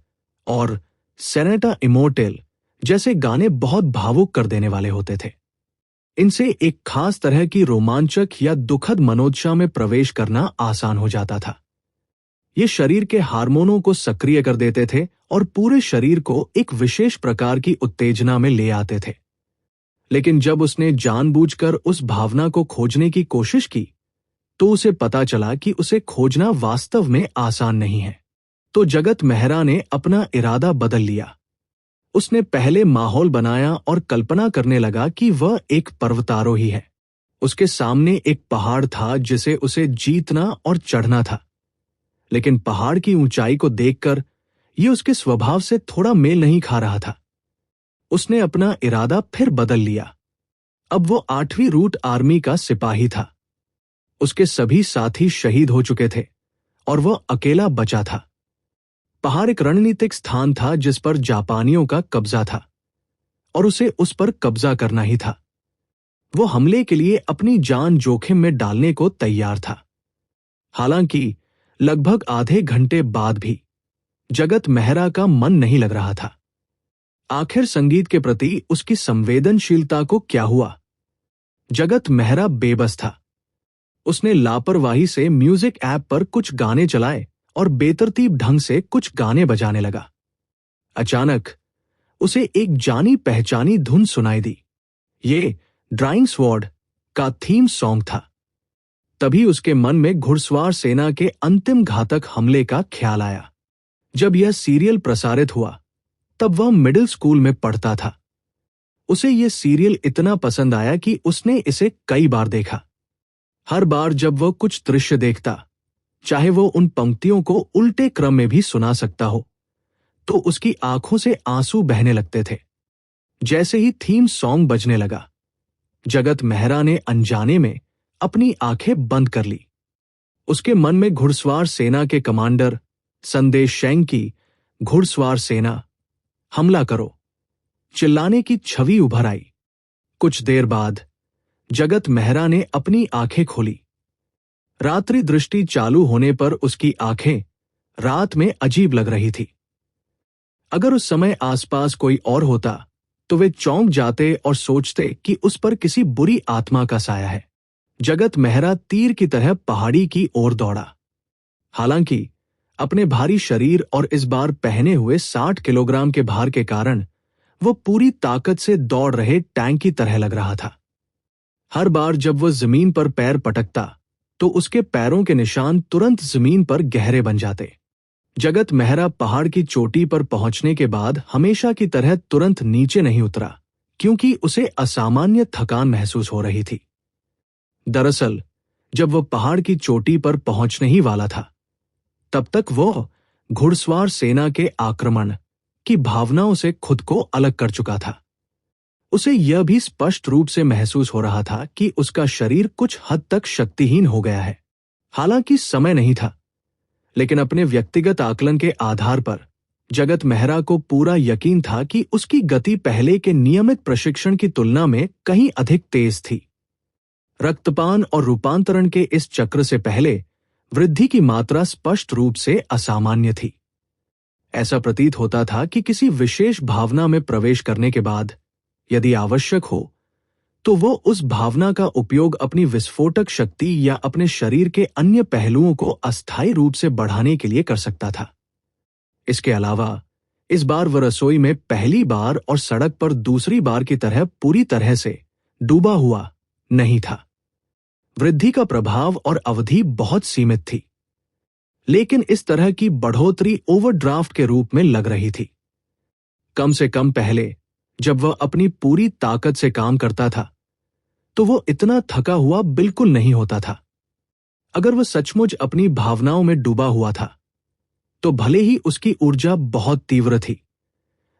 और सेनेटा इमोर्टल जैसे गाने बहुत भावुक कर देने वाले होते थे। इनसे एक खास तरह की रोमांचक या दुखद मनोदशा में प्रवेश करना आसान हो जाता था। ये शरीर के हार्मोनों को सक्रिय कर देते थे और पूरे शरीर को एक विशेष प्रकार की उत्तेजना में ले आते थे। लेकिन जब उसने जानबूझकर उस भावना को खोजने की कोशिश की, तो उसे पता चला कि उसे खोजना वास्तव में आसान नहीं है। तो जगत मेहरा ने अपना इरादा बदल लिया। उसने पहले माहौल बनाया और कल्पना करने लगा कि वह एक पर्वतारोही है। उसके सामने एक पहाड़ था जिसे उसे जीतना और चढ़ना था। लेकिन पहाड़ की ऊंचाई को देखकर यह उसके स्वभाव से थोड़ा मेल नहीं खा रहा था। उसने अपना इरादा फिर बदल लिया। अब वो 8वीं रूट आर्मी का सिपाही था। उसके सभी साथी शहीद हो चुके थे और वह अकेला बचा था। पहाड़ एक रणनीतिक स्थान था जिस पर जापानियों का कब्जा था, और उसे उस पर कब्जा करना ही था। वो हमले के लिए अपनी जान जोखिम में डालने को तैयार था। हालांकि लगभग आधे घंटे बाद भी जगत मेहरा का मन नहीं लग रहा था। आखिर संगीत के प्रति उसकी संवेदनशीलता को क्या हुआ? जगत मेहरा बेबस था। उसने लापरवाही से म्यूजिक ऐप पर कुछ गाने चलाए और बेतरतीब ढंग से कुछ गाने बजाने लगा। अचानक उसे एक जानी पहचानी धुन सुनाई दी। ये ड्राइंग स्वॉर्ड का थीम सॉन्ग था। तभी उसके मन में घुड़सवार सेना के अंतिम घातक हमले का ख्याल आया। जब यह सीरियल प्रसारित हुआ, तब वह मिडिल स्कूल में पढ़ता था। उसे यह सीरियल इतना पसंद आया कि उसने इसे कई बार देखा। हर बार जब वह कुछ दृश्य देखता, चाहे वो उन पंक्तियों को उल्टे क्रम में भी सुना सकता हो, तो उसकी आंखों से आंसू बहने लगते थे। जैसे ही थीम सॉन्ग बजने लगा, जगत मेहरा ने अनजाने में अपनी आंखें बंद कर ली। उसके मन में घुड़सवार सेना के कमांडर संदेश शेंग की घुड़सवार सेना, हमला करो, चिल्लाने की छवि उभर आई। कुछ देर बाद जगत मेहरा ने अपनी आंखें खोली। रात्रि दृष्टि चालू होने पर उसकी आंखें रात में अजीब लग रही थी। अगर उस समय आसपास कोई और होता तो वे चौंक जाते और सोचते कि उस पर किसी बुरी आत्मा का साया है। जगत मेहरा तीर की तरह पहाड़ी की ओर दौड़ा। हालांकि अपने भारी शरीर और इस बार पहने हुए 60 किलोग्राम के भार के कारण वो पूरी ताकत से दौड़ रहे टैंक की तरह लग रहा था। हर बार जब वह जमीन पर पैर पटकता तो उसके पैरों के निशान तुरंत जमीन पर गहरे बन जाते। जगत मेहरा पहाड़ की चोटी पर पहुंचने के बाद हमेशा की तरह तुरंत नीचे नहीं उतरा, क्योंकि उसे असामान्य थकान महसूस हो रही थी। दरअसल जब वह पहाड़ की चोटी पर पहुंचने ही वाला था, तब तक वो घुड़सवार सेना के आक्रमण की भावनाओं से खुद को अलग कर चुका था। उसे यह भी स्पष्ट रूप से महसूस हो रहा था कि उसका शरीर कुछ हद तक शक्तिहीन हो गया है। हालांकि समय नहीं था, लेकिन अपने व्यक्तिगत आकलन के आधार पर जगत मेहरा को पूरा यकीन था कि उसकी गति पहले के नियमित प्रशिक्षण की तुलना में कहीं अधिक तेज थी। रक्तपान और रूपांतरण के इस चक्र से पहले वृद्धि की मात्रा स्पष्ट रूप से असामान्य थी। ऐसा प्रतीत होता था कि किसी विशेष भावना में प्रवेश करने के बाद, यदि आवश्यक हो, तो वो उस भावना का उपयोग अपनी विस्फोटक शक्ति या अपने शरीर के अन्य पहलुओं को अस्थायी रूप से बढ़ाने के लिए कर सकता था। इसके अलावा इस बार वह रसोई में पहली बार और सड़क पर दूसरी बार की तरह पूरी तरह से डूबा हुआ नहीं था। वृद्धि का प्रभाव और अवधि बहुत सीमित थी, लेकिन इस तरह की बढ़ोतरी ओवरड्राफ्ट के रूप में लग रही थी। कम से कम पहले जब वह अपनी पूरी ताकत से काम करता था तो वो इतना थका हुआ बिल्कुल नहीं होता था। अगर वह सचमुच अपनी भावनाओं में डूबा हुआ था तो भले ही उसकी ऊर्जा बहुत तीव्र थी,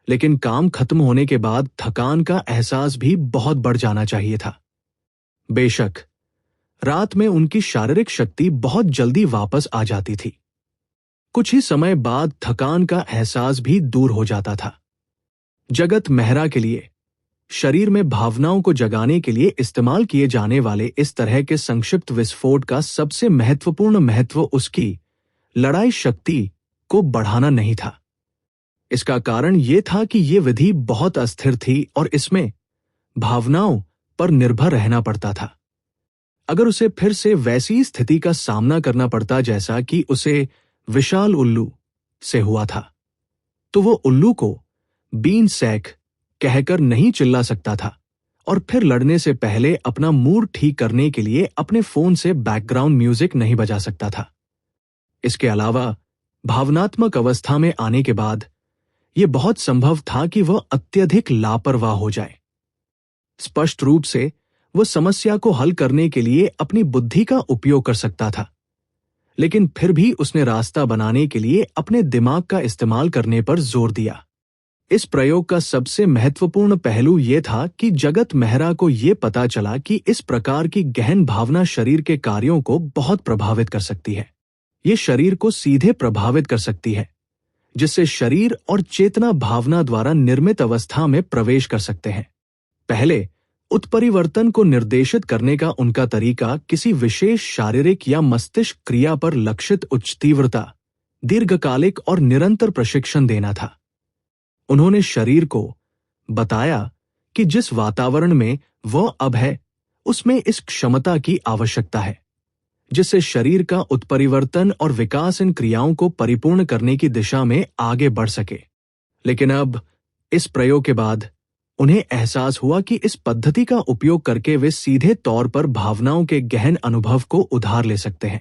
लेकिन काम खत्म होने के बाद थकान का एहसास भी बहुत बढ़ जाना चाहिए था। बेशक रात में उनकी शारीरिक शक्ति बहुत जल्दी वापस आ जाती थी। कुछ ही समय बाद थकान का एहसास भी दूर हो जाता था। जगत मेहरा के लिए शरीर में भावनाओं को जगाने के लिए इस्तेमाल किए जाने वाले इस तरह के संक्षिप्त विस्फोट का सबसे महत्वपूर्ण महत्व उसकी लड़ाई शक्ति को बढ़ाना नहीं था। इसका कारण यह था कि यह विधि बहुत अस्थिर थी और इसमें भावनाओं पर निर्भर रहना पड़ता था। अगर उसे फिर से वैसी स्थिति का सामना करना पड़ता जैसा कि उसे विशाल उल्लू से हुआ था, तो वो उल्लू को बीन सैक कहकर नहीं चिल्ला सकता था और फिर लड़ने से पहले अपना मूड ठीक करने के लिए अपने फोन से बैकग्राउंड म्यूजिक नहीं बजा सकता था। इसके अलावा भावनात्मक अवस्था में आने के बाद यह बहुत संभव था कि वह अत्यधिक लापरवाह हो जाए। स्पष्ट रूप से वह समस्या को हल करने के लिए अपनी बुद्धि का उपयोग कर सकता था, लेकिन फिर भी उसने रास्ता बनाने के लिए अपने दिमाग का इस्तेमाल करने पर जोर दिया। इस प्रयोग का सबसे महत्वपूर्ण पहलू यह था कि जगत मेहरा को यह पता चला कि इस प्रकार की गहन भावना शरीर के कार्यों को बहुत प्रभावित कर सकती है। ये शरीर को सीधे प्रभावित कर सकती है, जिससे शरीर और चेतना भावना द्वारा निर्मित अवस्था में प्रवेश कर सकते हैं। पहले उत्परिवर्तन को निर्देशित करने का उनका तरीका किसी विशेष शारीरिक या मस्तिष्क क्रिया पर लक्षित उच्च तीव्रता, दीर्घकालिक और निरंतर प्रशिक्षण देना था। उन्होंने शरीर को बताया कि जिस वातावरण में वह अब है उसमें इस क्षमता की आवश्यकता है, जिससे शरीर का उत्परिवर्तन और विकास इन क्रियाओं को परिपूर्ण करने की दिशा में आगे बढ़ सके। लेकिन अब इस प्रयोग के बाद उन्हें एहसास हुआ कि इस पद्धति का उपयोग करके वे सीधे तौर पर भावनाओं के गहन अनुभव को उधार ले सकते हैं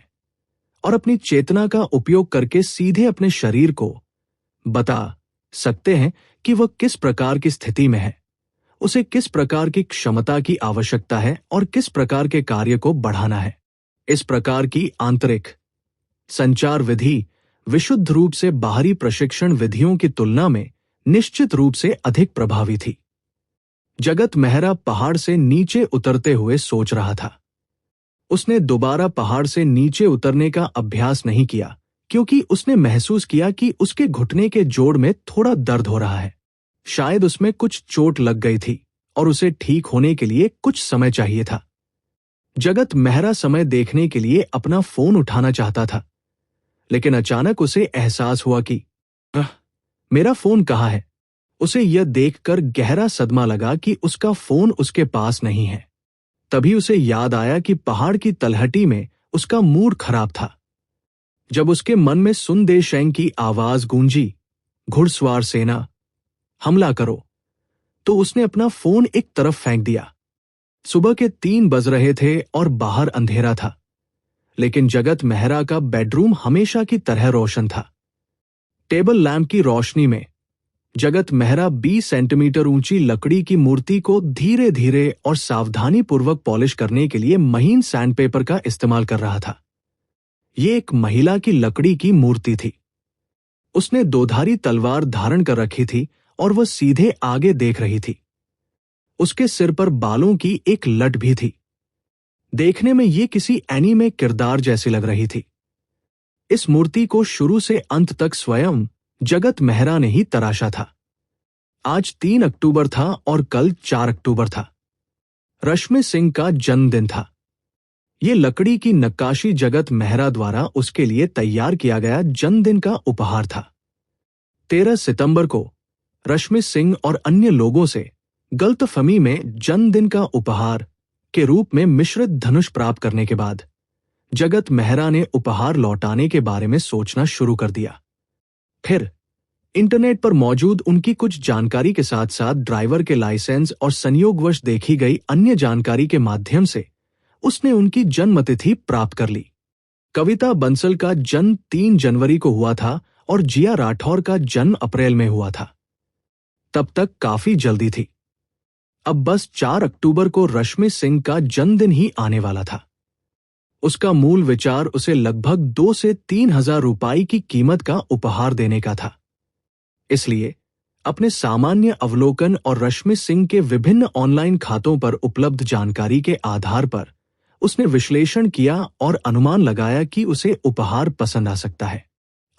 और अपनी चेतना का उपयोग करके सीधे अपने शरीर को बता सकते हैं कि वह किस प्रकार की स्थिति में है, उसे किस प्रकार की क्षमता की आवश्यकता है और किस प्रकार के कार्य को बढ़ाना है। इस प्रकार की आंतरिक संचार विधि विशुद्ध रूप से बाहरी प्रशिक्षण विधियों की तुलना में निश्चित रूप से अधिक प्रभावी थी। जगत मेहरा पहाड़ से नीचे उतरते हुए सोच रहा था। उसने दोबारा पहाड़ से नीचे उतरने का अभ्यास नहीं किया, क्योंकि उसने महसूस किया कि उसके घुटने के जोड़ में थोड़ा दर्द हो रहा है। शायद उसमें कुछ चोट लग गई थी और उसे ठीक होने के लिए कुछ समय चाहिए था। जगत मेहरा समय देखने के लिए अपना फोन उठाना चाहता था, लेकिन अचानक उसे एहसास हुआ कि मेरा फोन कहाँ है। उसे यह देखकर गहरा सदमा लगा कि उसका फोन उसके पास नहीं है। तभी उसे याद आया कि पहाड़ की तलहटी में उसका मूड खराब था। जब उसके मन में सुन दे शेंग की आवाज गूंजी, घुड़सवार सेना, हमला करो, तो उसने अपना फोन एक तरफ फेंक दिया। सुबह के 3 बज रहे थे और बाहर अंधेरा था, लेकिन जगत मेहरा का बेडरूम हमेशा की तरह रोशन था। टेबल लैंप की रोशनी में जगत मेहरा 20 सेंटीमीटर ऊंची लकड़ी की मूर्ति को धीरे धीरे और सावधानी पूर्वक पॉलिश करने के लिए महीन सैंडपेपर का इस्तेमाल कर रहा था। ये एक महिला की लकड़ी की मूर्ति थी। उसने दोधारी तलवार धारण कर रखी थी और वह सीधे आगे देख रही थी। उसके सिर पर बालों की एक लट भी थी। देखने में ये किसी एनीमे किरदार जैसी लग रही थी। इस मूर्ति को शुरू से अंत तक स्वयं जगत मेहरा ने ही तराशा था। आज 3 अक्टूबर था और कल 4 अक्टूबर था। रश्मि सिंह का जन्मदिन था। ये लकड़ी की नक्काशी जगत मेहरा द्वारा उसके लिए तैयार किया गया जन्मदिन का उपहार था। 13 सितंबर को रश्मि सिंह और अन्य लोगों से गलतफहमी में जन्मदिन का उपहार के रूप में मिश्रित धनुष प्राप्त करने के बाद जगत मेहरा ने उपहार लौटाने के बारे में सोचना शुरू कर दिया। फिर इंटरनेट पर मौजूद उनकी कुछ जानकारी के साथ साथ ड्राइवर के लाइसेंस और संयोगवश देखी गई अन्य जानकारी के माध्यम से उसने उनकी जन्मतिथि प्राप्त कर ली। कविता बंसल का जन्म 3 जनवरी को हुआ था और जिया राठौर का जन्म अप्रैल में हुआ था। तब तक काफी जल्दी थी। अब बस 4 अक्टूबर को रश्मि सिंह का जन्मदिन ही आने वाला था। उसका मूल विचार उसे लगभग 2 से 3 हजार रुपए की कीमत का उपहार देने का था। इसलिए अपने सामान्य अवलोकन और रश्मि सिंह के विभिन्न ऑनलाइन खातों पर उपलब्ध जानकारी के आधार पर उसने विश्लेषण किया और अनुमान लगाया कि उसे उपहार पसंद आ सकता है।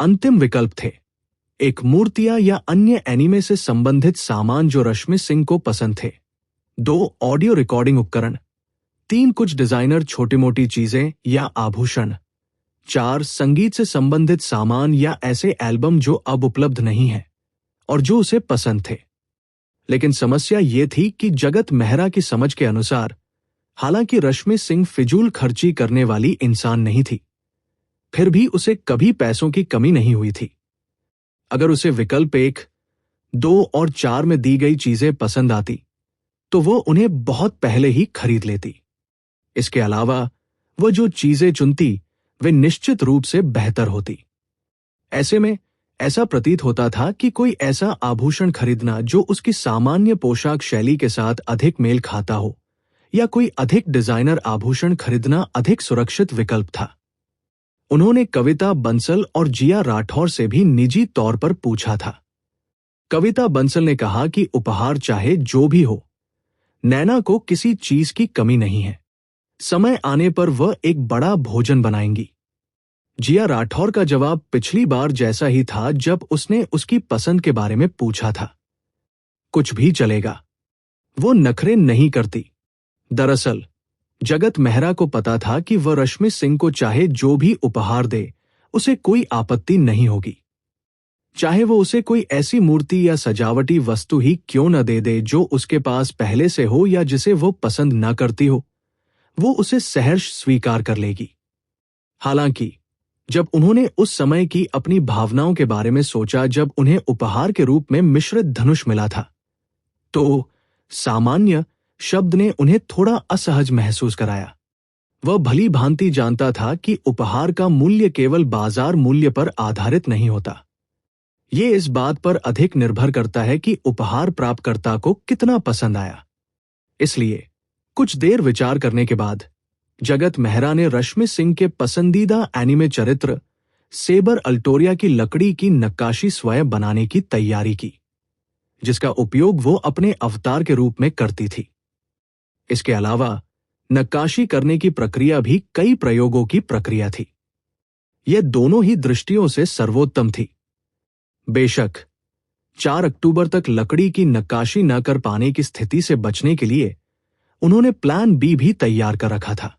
अंतिम विकल्प थे एक मूर्तियां या अन्य एनीमे से संबंधित सामान जो रश्मि सिंह को पसंद थे, 2 ऑडियो रिकॉर्डिंग उपकरण, 3 कुछ डिजाइनर छोटी मोटी चीजें या आभूषण, 4 संगीत से संबंधित सामान या ऐसे एल्बम जो अब उपलब्ध नहीं है और जो उसे पसंद थे। लेकिन समस्या ये थी कि जगत मेहरा की समझ के अनुसार हालांकि रश्मि सिंह फिजूल खर्ची करने वाली इंसान नहीं थी, फिर भी उसे कभी पैसों की कमी नहीं हुई थी। अगर उसे विकल्प 1, 2 और 4 में दी गई चीजें पसंद आती तो वो उन्हें बहुत पहले ही खरीद लेती। इसके अलावा वह जो चीजें चुनती वे निश्चित रूप से बेहतर होती। ऐसे में ऐसा प्रतीत होता था कि कोई ऐसा आभूषण खरीदना जो उसकी सामान्य पोशाक शैली के साथ अधिक मेल खाता हो या कोई अधिक डिजाइनर आभूषण खरीदना अधिक सुरक्षित विकल्प था। उन्होंने कविता बंसल और जिया राठौर से भी निजी तौर पर पूछा था। कविता बंसल ने कहा कि उपहार चाहे जो भी हो, नैना को किसी चीज की कमी नहीं है। समय आने पर वह एक बड़ा भोजन बनाएंगी। जिया राठौर का जवाब पिछली बार जैसा ही था जब उसने उसकी पसंद के बारे में पूछा था। कुछ भी चलेगा। वो नखरे नहीं करती। दरअसल जगत मेहरा को पता था कि वह रश्मि सिंह को चाहे जो भी उपहार दे उसे कोई आपत्ति नहीं होगी, चाहे वो उसे कोई ऐसी मूर्ति या सजावटी वस्तु ही क्यों न दे दे जो उसके पास पहले से हो या जिसे वो पसंद न करती हो, वो उसे सहर्ष स्वीकार कर लेगी। हालांकि जब उन्होंने उस समय की अपनी भावनाओं के बारे में सोचा जब उन्हें उपहार के रूप में मिश्रित धनुष मिला था, तो सामान्य शब्द ने उन्हें थोड़ा असहज महसूस कराया। वह भली भांति जानता था कि उपहार का मूल्य केवल बाजार मूल्य पर आधारित नहीं होता। ये इस बात पर अधिक निर्भर करता है कि उपहार प्राप्तकर्ता को कितना पसंद आया। इसलिए कुछ देर विचार करने के बाद जगत मेहरा ने रश्मि सिंह के पसंदीदा एनीमे चरित्र सेबर अल्टोरिया की लकड़ी की नक्काशी स्वयं बनाने की तैयारी की, जिसका उपयोग वो अपने अवतार के रूप में करती थी। इसके अलावा नक्काशी करने की प्रक्रिया भी कई प्रयोगों की प्रक्रिया थी। यह दोनों ही दृष्टियों से सर्वोत्तम थी। बेशक 4 अक्टूबर तक लकड़ी की नक्काशी न कर पाने की स्थिति से बचने के लिए उन्होंने प्लान बी भी तैयार कर रखा था।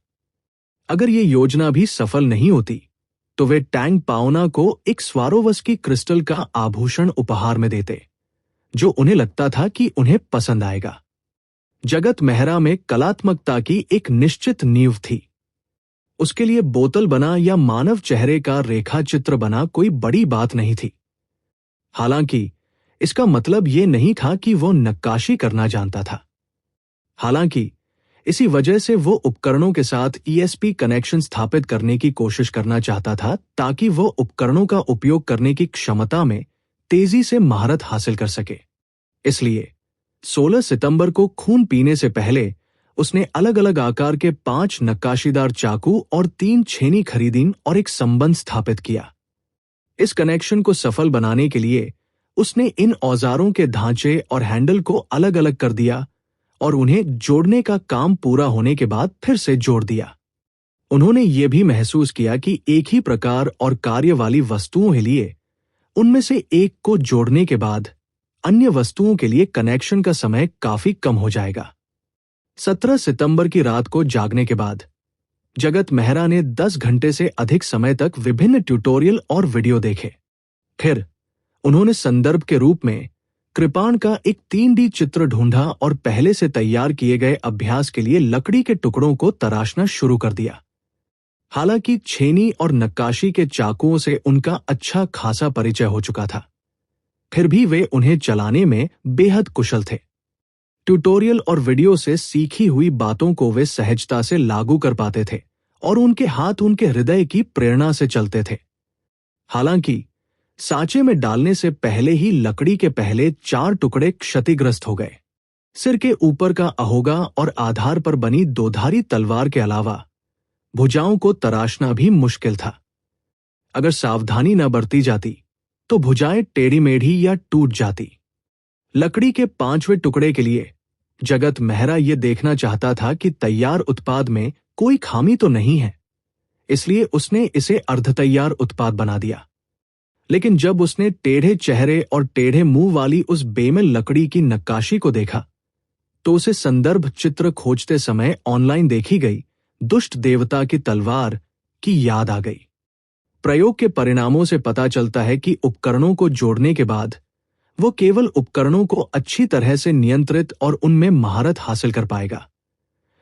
अगर ये योजना भी सफल नहीं होती तो वे टैंग पाओना को एक स्वारोवस्की क्रिस्टल का आभूषण उपहार में देते, जो उन्हें लगता था कि उन्हें पसंद आएगा। जगत मेहरा में कलात्मकता की एक निश्चित नींव थी। उसके लिए बोतल बना या मानव चेहरे का रेखा चित्र बना कोई बड़ी बात नहीं थी। हालांकि इसका मतलब ये नहीं था कि वो नक्काशी करना जानता था। हालांकि इसी वजह से वो उपकरणों के साथ ESP कनेक्शन स्थापित करने की कोशिश करना चाहता था, ताकि वो उपकरणों का उपयोग करने की क्षमता में तेजी से महारत हासिल कर सके। इसलिए 16 सितंबर को खून पीने से पहले उसने अलग अलग आकार के 5 नक्काशीदार चाकू और 3 छेनी खरीदी और एक संबंध स्थापित किया। इस कनेक्शन को सफल बनाने के लिए उसने इन औजारों के ढांचे और हैंडल को अलग अलग कर दिया और उन्हें जोड़ने का काम पूरा होने के बाद फिर से जोड़ दिया। उन्होंने ये भी महसूस किया कि एक ही प्रकार और कार्य वाली वस्तुओं के लिए उनमें से एक को जोड़ने के बाद अन्य वस्तुओं के लिए कनेक्शन का समय काफी कम हो जाएगा। 17 सितंबर की रात को जागने के बाद जगत मेहरा ने 10 घंटे से अधिक समय तक विभिन्न ट्यूटोरियल और वीडियो देखे। फिर उन्होंने संदर्भ के रूप में कृपाण का एक 3D चित्र ढूंढा और पहले से तैयार किए गए अभ्यास के लिए लकड़ी के टुकड़ों को तराशना शुरू कर दिया। हालांकि छेनी और नक्काशी के चाकुओं से उनका अच्छा खासा परिचय हो चुका था, फिर भी वे उन्हें चलाने में बेहद कुशल थे। ट्यूटोरियल और वीडियो से सीखी हुई बातों को वे सहजता से लागू कर पाते थे और उनके हाथ उनके हृदय की प्रेरणा से चलते थे। हालांकि सांचे में डालने से पहले ही लकड़ी के पहले 4 टुकड़े क्षतिग्रस्त हो गए। सिर के ऊपर का अहोगा और आधार पर बनी दोधारी तलवार के अलावा भुजाओं को तराशना भी मुश्किल था। अगर सावधानी न बरती जाती तो भुजाएं टेढ़ी मेढ़ी या टूट जाती। लकड़ी के 5वें टुकड़े के लिए जगत मेहरा ये देखना चाहता था कि तैयार उत्पाद में कोई खामी तो नहीं है, इसलिए उसने इसे अर्धतैयार उत्पाद बना दिया। लेकिन जब उसने टेढ़े चेहरे और टेढ़े मुंह वाली उस बेमिल लकड़ी की नक्काशी को देखा तो उसे संदर्भ चित्र खोजते समय ऑनलाइन देखी गई दुष्ट देवता की तलवार की याद आ गई। प्रयोग के परिणामों से पता चलता है कि उपकरणों को जोड़ने के बाद वो केवल उपकरणों को अच्छी तरह से नियंत्रित और उनमें महारत हासिल कर पाएगा,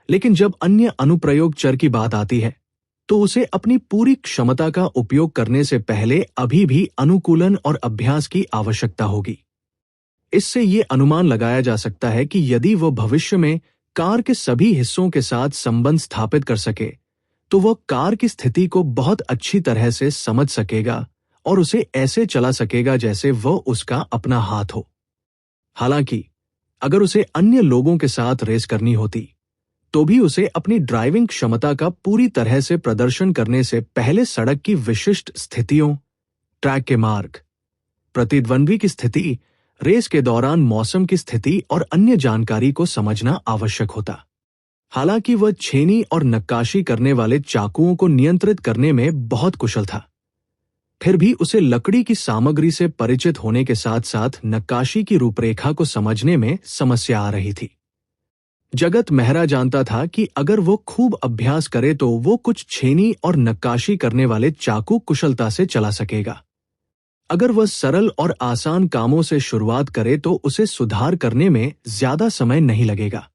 लेकिन जब अन्य अनुप्रयोग चर की बात आती है तो उसे अपनी पूरी क्षमता का उपयोग करने से पहले अभी भी अनुकूलन और अभ्यास की आवश्यकता होगी। इससे ये अनुमान लगाया जा सकता है कि यदि वो भविष्य में कार के सभी हिस्सों के साथ संबंध स्थापित कर सके तो वह कार की स्थिति को बहुत अच्छी तरह से समझ सकेगा और उसे ऐसे चला सकेगा जैसे वह उसका अपना हाथ हो। हालांकि अगर उसे अन्य लोगों के साथ रेस करनी होती तो भी उसे अपनी ड्राइविंग क्षमता का पूरी तरह से प्रदर्शन करने से पहले सड़क की विशिष्ट स्थितियों, ट्रैक के मार्ग, प्रतिद्वंद्वी की स्थिति, रेस के दौरान मौसम की स्थिति और अन्य जानकारी को समझना आवश्यक होता। हालांकि वह छेनी और नक्काशी करने वाले चाकुओं को नियंत्रित करने में बहुत कुशल था, फिर भी उसे लकड़ी की सामग्री से परिचित होने के साथ साथ नक्काशी की रूपरेखा को समझने में समस्या आ रही थी। जगत मेहरा जानता था कि अगर वो खूब अभ्यास करे तो वो कुछ छेनी और नक्काशी करने वाले चाकू कुशलता से चला सकेगा। अगर वह सरल और आसान कामों से शुरुआत करे तो उसे सुधार करने में ज्यादा समय नहीं लगेगा।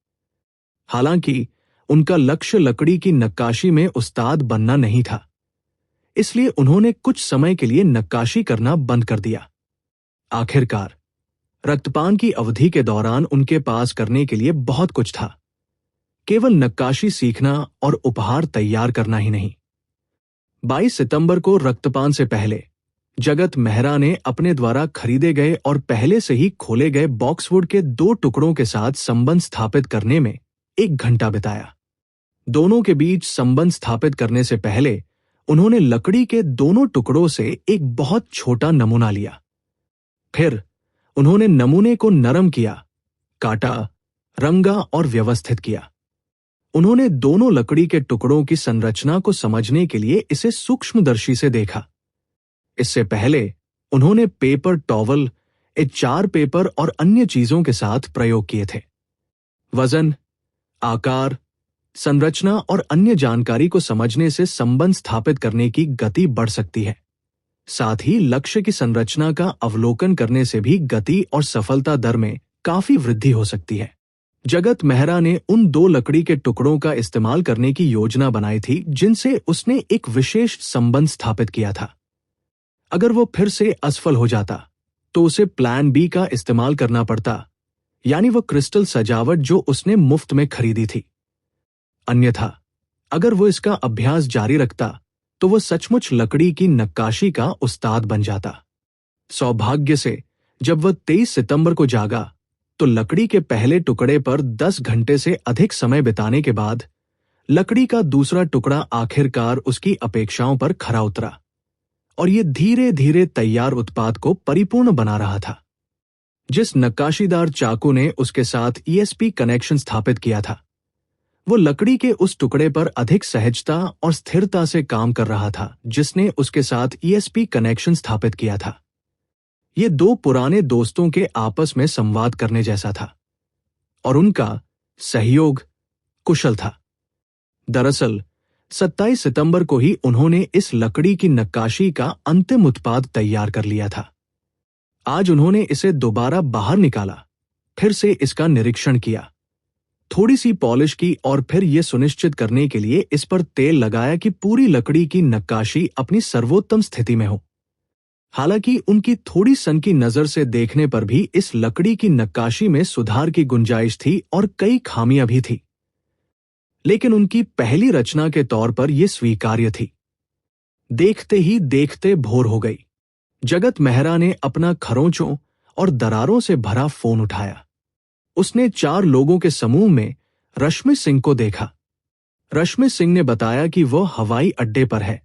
हालांकि उनका लक्ष्य लकड़ी की नक्काशी में उस्ताद बनना नहीं था, इसलिए उन्होंने कुछ समय के लिए नक्काशी करना बंद कर दिया। आखिरकार रक्तपान की अवधि के दौरान उनके पास करने के लिए बहुत कुछ था, केवल नक्काशी सीखना और उपहार तैयार करना ही नहीं। 22 सितंबर को रक्तपान से पहले जगत मेहरा ने अपने द्वारा खरीदे गए और पहले से ही खोले गए बॉक्सवुड के 2 टुकड़ों के साथ संबंध स्थापित करने में 1 घंटा बिताया। दोनों के बीच संबंध स्थापित करने से पहले उन्होंने लकड़ी के दोनों टुकड़ों से एक बहुत छोटा नमूना लिया। फिर उन्होंने नमूने को नरम किया, काटा, रंगा और व्यवस्थित किया। उन्होंने दोनों लकड़ी के टुकड़ों की संरचना को समझने के लिए इसे सूक्ष्मदर्शी से देखा। इससे पहले उन्होंने पेपर टॉवल, चार पेपर और अन्य चीजों के साथ प्रयोग किए थे। वजन, आकार, संरचना और अन्य जानकारी को समझने से संबंध स्थापित करने की गति बढ़ सकती है। साथ ही लक्ष्य की संरचना का अवलोकन करने से भी गति और सफलता दर में काफी वृद्धि हो सकती है। जगत मेहरा ने उन 2 लकड़ी के टुकड़ों का इस्तेमाल करने की योजना बनाई थी जिनसे उसने एक विशेष संबंध स्थापित किया था। अगर वो फिर से असफल हो जाता तो उसे प्लान बी का इस्तेमाल करना पड़ता, यानी वो क्रिस्टल सजावट जो उसने मुफ्त में खरीदी थी। अन्यथा अगर वो इसका अभ्यास जारी रखता तो वो सचमुच लकड़ी की नक्काशी का उस्ताद बन जाता। सौभाग्य से जब वह 23 सितंबर को जागा तो लकड़ी के पहले टुकड़े पर 10 घंटे से अधिक समय बिताने के बाद लकड़ी का दूसरा टुकड़ा आखिरकार उसकी अपेक्षाओं पर खरा उतरा और ये धीरे धीरे तैयार उत्पाद को परिपूर्ण बना रहा था। जिस नक्काशीदार चाकू ने उसके साथ ईएसपी कनेक्शन स्थापित किया था, वो लकड़ी के उस टुकड़े पर अधिक सहजता और स्थिरता से काम कर रहा था जिसने उसके साथ ईएसपी कनेक्शन स्थापित किया था। ये 2 पुराने दोस्तों के आपस में संवाद करने जैसा था और उनका सहयोग कुशल था। दरअसल 27 सितंबर को ही उन्होंने इस लकड़ी की नक्काशी का अंतिम उत्पाद तैयार कर लिया था। आज उन्होंने इसे दोबारा बाहर निकाला, फिर से इसका निरीक्षण किया, थोड़ी सी पॉलिश की और फिर यह सुनिश्चित करने के लिए इस पर तेल लगाया कि पूरी लकड़ी की नक्काशी अपनी सर्वोत्तम स्थिति में हो। हालांकि उनकी थोड़ी सनकी नजर से देखने पर भी इस लकड़ी की नक्काशी में सुधार की गुंजाइश थी और कई खामियां भी थी, लेकिन उनकी पहली रचना के तौर पर यह स्वीकार्य थी। देखते ही देखते भोर हो गई। जगत मेहरा ने अपना खरोंचों और दरारों से भरा फोन उठाया। उसने 4 लोगों के समूह में रश्मि सिंह को देखा। रश्मि सिंह ने बताया कि वह हवाई अड्डे पर है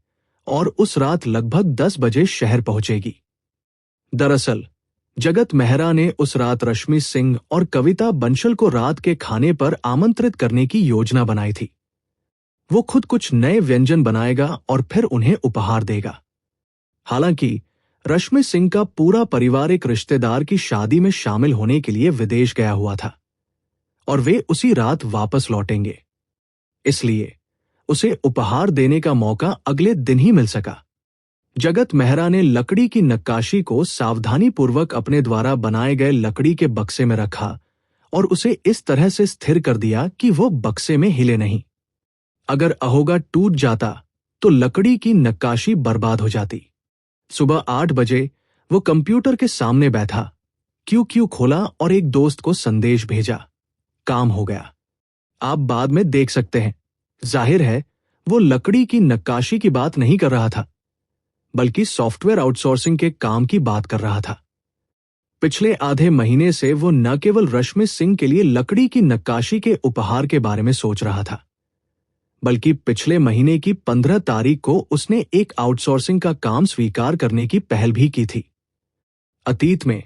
और उस रात लगभग 10 बजे शहर पहुंचेगी। दरअसल जगत मेहरा ने उस रात रश्मि सिंह और कविता बंसल को रात के खाने पर आमंत्रित करने की योजना बनाई थी। वो खुद कुछ नए व्यंजन बनाएगा और फिर उन्हें उपहार देगा। हालांकि रश्मि सिंह का पूरा परिवार एक रिश्तेदार की शादी में शामिल होने के लिए विदेश गया हुआ था और वे उसी रात वापस लौटेंगे, इसलिए उसे उपहार देने का मौका अगले दिन ही मिल सका। जगत मेहरा ने लकड़ी की नक्काशी को सावधानीपूर्वक अपने द्वारा बनाए गए लकड़ी के बक्से में रखा और उसे इस तरह से स्थिर कर दिया कि वो बक्से में हिले नहीं। अगर अहोगा टूट जाता तो लकड़ी की नक्काशी बर्बाद हो जाती। सुबह 8 बजे वो कंप्यूटर के सामने बैठा, क्यू खोला और एक दोस्त को संदेश भेजा। काम हो गया। आप बाद में देख सकते हैं। जाहिर है वो लकड़ी की नक्काशी की बात नहीं कर रहा था, बल्कि सॉफ्टवेयर आउटसोर्सिंग के काम की बात कर रहा था। पिछले आधे महीने से वो न केवल रश्मि सिंह के लिए लकड़ी की नक्काशी के उपहार के बारे में सोच रहा था, बल्कि पिछले महीने की 15 तारीख को उसने एक आउटसोर्सिंग का काम स्वीकार करने की पहल भी की थी। अतीत में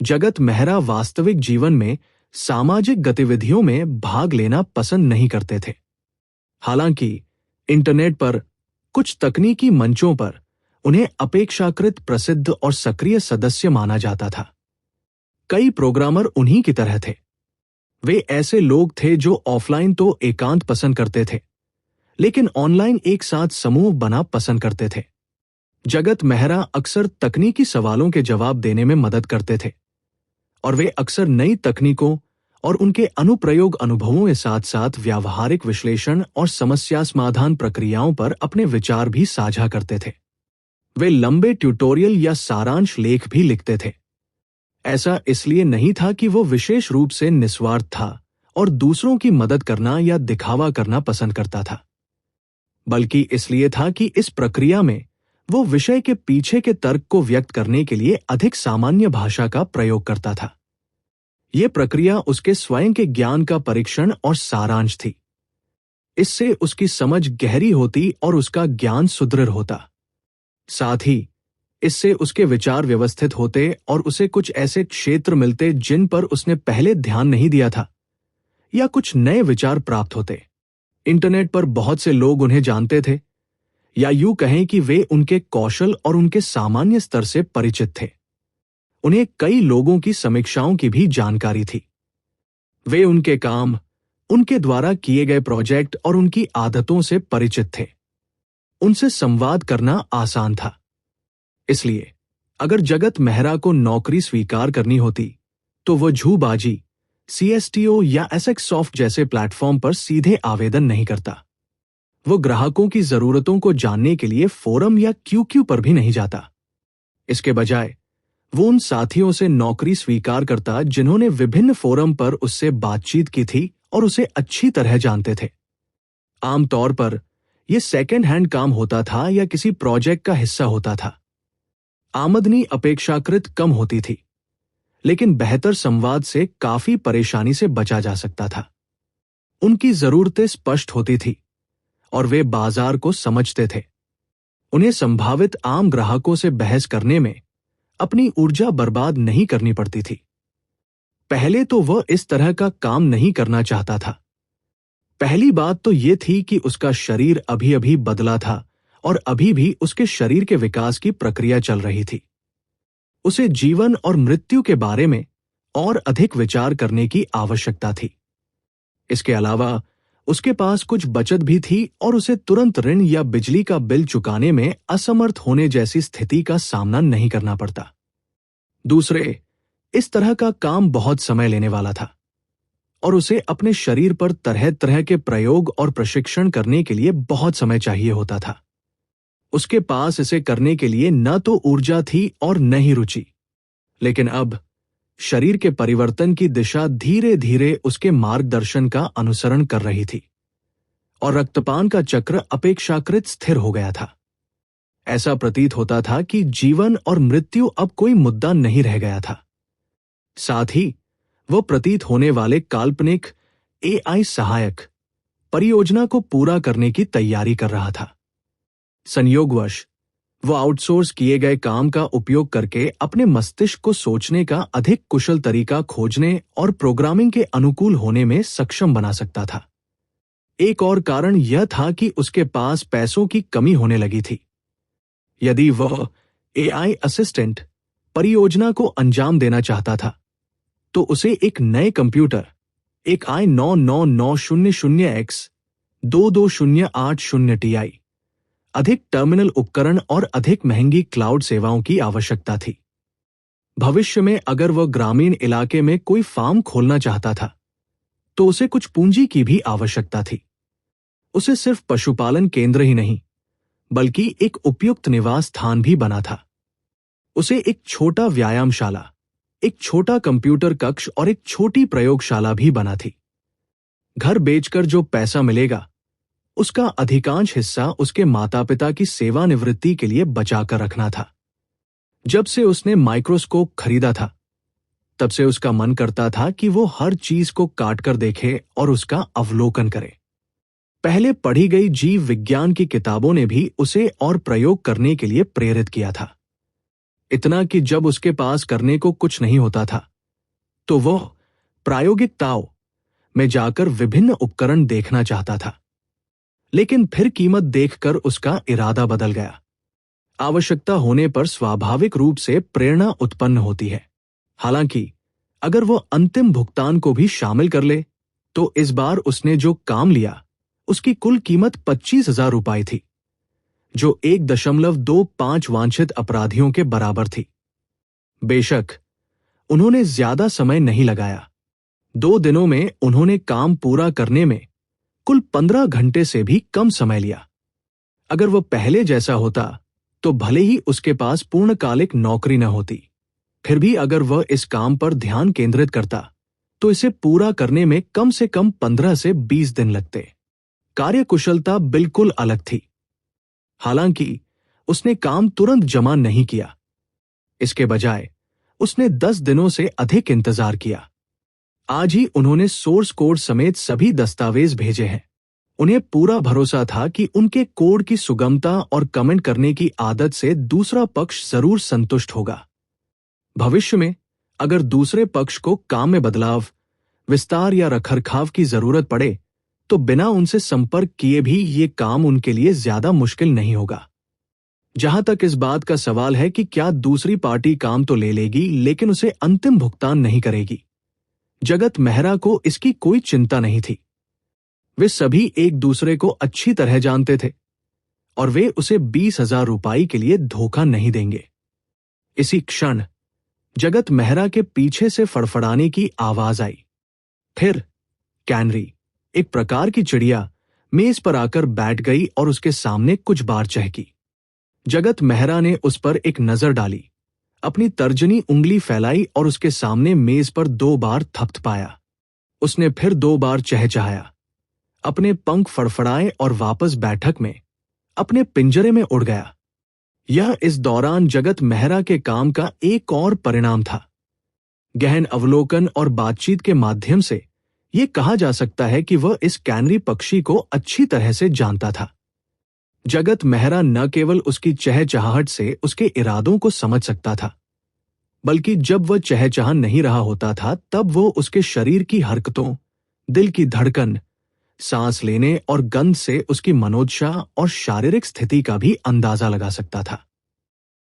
जगत मेहरा वास्तविक जीवन में सामाजिक गतिविधियों में भाग लेना पसंद नहीं करते थे। हालांकि इंटरनेट पर कुछ तकनीकी मंचों पर उन्हें अपेक्षाकृत प्रसिद्ध और सक्रिय सदस्य माना जाता था। कई प्रोग्रामर उन्हीं की तरह थे। वे ऐसे लोग थे जो ऑफलाइन तो एकांत पसंद करते थे, लेकिन ऑनलाइन एक साथ समूह बना पसंद करते थे। जगत मेहरा अक्सर तकनीकी सवालों के जवाब देने में मदद करते थे और वे अक्सर नई तकनीकों और उनके अनुप्रयोग अनुभवों के साथ साथ व्यावहारिक विश्लेषण और समस्या समाधान प्रक्रियाओं पर अपने विचार भी साझा करते थे। वे लंबे ट्यूटोरियल या सारांश लेख भी लिखते थे। ऐसा इसलिए नहीं था कि वो विशेष रूप से निस्वार्थ था और दूसरों की मदद करना या दिखावा करना पसंद करता था, बल्कि इसलिए था कि इस प्रक्रिया में वो विषय के पीछे के तर्क को व्यक्त करने के लिए अधिक सामान्य भाषा का प्रयोग करता था। यह प्रक्रिया उसके स्वयं के ज्ञान का परीक्षण और सारांश थी। इससे उसकी समझ गहरी होती और उसका ज्ञान सुदृढ़ होता। साथ ही इससे उसके विचार व्यवस्थित होते और उसे कुछ ऐसे क्षेत्र मिलते जिन पर उसने पहले ध्यान नहीं दिया था, या कुछ नए विचार प्राप्त होते। इंटरनेट पर बहुत से लोग उन्हें जानते थे, या यूं कहें कि वे उनके कौशल और उनके सामान्य स्तर से परिचित थे। उन्हें कई लोगों की समीक्षाओं की भी जानकारी थी। वे उनके काम, उनके द्वारा किए गए प्रोजेक्ट और उनकी आदतों से परिचित थे। उनसे संवाद करना आसान था। इसलिए अगर जगत मेहरा को नौकरी स्वीकार करनी होती तो वो झूबाजी, CSTO या एसेक्स सॉफ्ट जैसे प्लेटफॉर्म पर सीधे आवेदन नहीं करता। वो ग्राहकों की जरूरतों को जानने के लिए फोरम या QQ पर भी नहीं जाता। इसके बजाय वो उन साथियों से नौकरी स्वीकार करता जिन्होंने विभिन्न फोरम पर उससे बातचीत की थी और उसे अच्छी तरह जानते थे। आमतौर पर यह सेकेंड हैंड काम होता था या किसी प्रोजेक्ट का हिस्सा होता था। आमदनी अपेक्षाकृत कम होती थी, लेकिन बेहतर संवाद से काफी परेशानी से बचा जा सकता था। उनकी जरूरतें स्पष्ट होती थी और वे बाजार को समझते थे। उन्हें संभावित आम ग्राहकों से बहस करने में अपनी ऊर्जा बर्बाद नहीं करनी पड़ती थी। पहले तो वह इस तरह का काम नहीं करना चाहता था। पहली बात तो यह थी कि उसका शरीर अभी अभी बदला था और अभी भी उसके शरीर के विकास की प्रक्रिया चल रही थी। उसे जीवन और मृत्यु के बारे में और अधिक विचार करने की आवश्यकता थी। इसके अलावा उसके पास कुछ बचत भी थी और उसे तुरंत ऋण या बिजली का बिल चुकाने में असमर्थ होने जैसी स्थिति का सामना नहीं करना पड़ता। दूसरे, इस तरह का काम बहुत समय लेने वाला था और उसे अपने शरीर पर तरह तरह के प्रयोग और प्रशिक्षण करने के लिए बहुत समय चाहिए होता था। उसके पास इसे करने के लिए न तो ऊर्जा थी और न ही रुचि। लेकिन अब शरीर के परिवर्तन की दिशा धीरे धीरे उसके मार्गदर्शन का अनुसरण कर रही थी और रक्तपान का चक्र अपेक्षाकृत स्थिर हो गया था। ऐसा प्रतीत होता था कि जीवन और मृत्यु अब कोई मुद्दा नहीं रह गया था। साथ ही वह प्रतीत होने वाले काल्पनिक AI सहायक परियोजना को पूरा करने की तैयारी कर रहा था। संयोगवश वो आउटसोर्स किए गए काम का उपयोग करके अपने मस्तिष्क को सोचने का अधिक कुशल तरीका खोजने और प्रोग्रामिंग के अनुकूल होने में सक्षम बना सकता था। एक और कारण यह था कि उसके पास पैसों की कमी होने लगी थी। यदि वह AI असिस्टेंट परियोजना को अंजाम देना चाहता था तो उसे एक नए कंप्यूटर, एक i99900X 22080 Ti, अधिक टर्मिनल उपकरण और अधिक महंगी क्लाउड सेवाओं की आवश्यकता थी। भविष्य में अगर वह ग्रामीण इलाके में कोई फार्म खोलना चाहता था तो उसे कुछ पूंजी की भी आवश्यकता थी। उसे सिर्फ पशुपालन केंद्र ही नहीं बल्कि एक उपयुक्त निवास स्थान भी बना था। उसे एक छोटा व्यायामशाला, एक छोटा कंप्यूटर कक्ष और एक छोटी प्रयोगशाला भी बना थी। घर बेचकर जो पैसा मिलेगा उसका अधिकांश हिस्सा उसके माता पिता की सेवानिवृत्ति के लिए बचाकर रखना था। जब से उसने माइक्रोस्कोप खरीदा था तब से उसका मन करता था कि वो हर चीज को काटकर देखे और उसका अवलोकन करे। पहले पढ़ी गई जीव विज्ञान की किताबों ने भी उसे और प्रयोग करने के लिए प्रेरित किया था। इतना कि जब उसके पास करने को कुछ नहीं होता था तो वह प्रायोगिक ताव में जाकर विभिन्न उपकरण देखना चाहता था। लेकिन फिर कीमत देखकर उसका इरादा बदल गया। आवश्यकता होने पर स्वाभाविक रूप से प्रेरणा उत्पन्न होती है। हालांकि अगर वह अंतिम भुगतान को भी शामिल कर ले तो इस बार उसने जो काम लिया उसकी कुल कीमत 25,000 रुपए थी, जो 1.25 वांछित अपराधियों के बराबर थी। बेशक उन्होंने ज्यादा समय नहीं लगाया। 2 दिनों में उन्होंने काम पूरा करने में कुल 15 घंटे से भी कम समय लिया। अगर वह पहले जैसा होता तो भले ही उसके पास पूर्णकालिक नौकरी न होती, फिर भी अगर वह इस काम पर ध्यान केंद्रित करता तो इसे पूरा करने में कम से कम 15 से 20 दिन लगते। कार्यकुशलता बिल्कुल अलग थी। हालांकि उसने काम तुरंत जमा नहीं किया। इसके बजाय उसने 10 दिनों से अधिक इंतजार किया। आज ही उन्होंने सोर्स कोड समेत सभी दस्तावेज भेजे हैं। उन्हें पूरा भरोसा था कि उनके कोड की सुगमता और कमेंट करने की आदत से दूसरा पक्ष जरूर संतुष्ट होगा। भविष्य में अगर दूसरे पक्ष को काम में बदलाव, विस्तार या रखरखाव की जरूरत पड़े तो बिना उनसे संपर्क किए भी ये काम उनके लिए ज्यादा मुश्किल नहीं होगा। जहां तक इस बात का सवाल है कि क्या दूसरी पार्टी काम तो ले लेगी लेकिन उसे अंतिम भुगतान नहीं करेगी, जगत मेहरा को इसकी कोई चिंता नहीं थी। वे सभी एक दूसरे को अच्छी तरह जानते थे और वे उसे 20,000 रुपये के लिए धोखा नहीं देंगे। इसी क्षण जगत मेहरा के पीछे से फड़फड़ाने की आवाज आई। फिर कैनरी, एक प्रकार की चिड़िया, मेज पर आकर बैठ गई और उसके सामने कुछ बार चहकी। जगत मेहरा ने उस पर एक नजर डाली, अपनी तर्जनी उंगली फैलाई और उसके सामने मेज पर 2 बार थपथपाया। उसने फिर 2 बार चहचहाया, अपने पंख फड़फड़ाए और वापस बैठक में अपने पिंजरे में उड़ गया। यह इस दौरान जगत मेहरा के काम का एक और परिणाम था। गहन अवलोकन और बातचीत के माध्यम से यह कहा जा सकता है कि वह इस कैनरी पक्षी को अच्छी तरह से जानता था। जगत मेहरा न केवल उसकी चहचहाहट से उसके इरादों को समझ सकता था, बल्कि जब वह चहचहा नहीं रहा होता था तब वो उसके शरीर की हरकतों, दिल की धड़कन, सांस लेने और गंध से उसकी मनोदशा और शारीरिक स्थिति का भी अंदाजा लगा सकता था।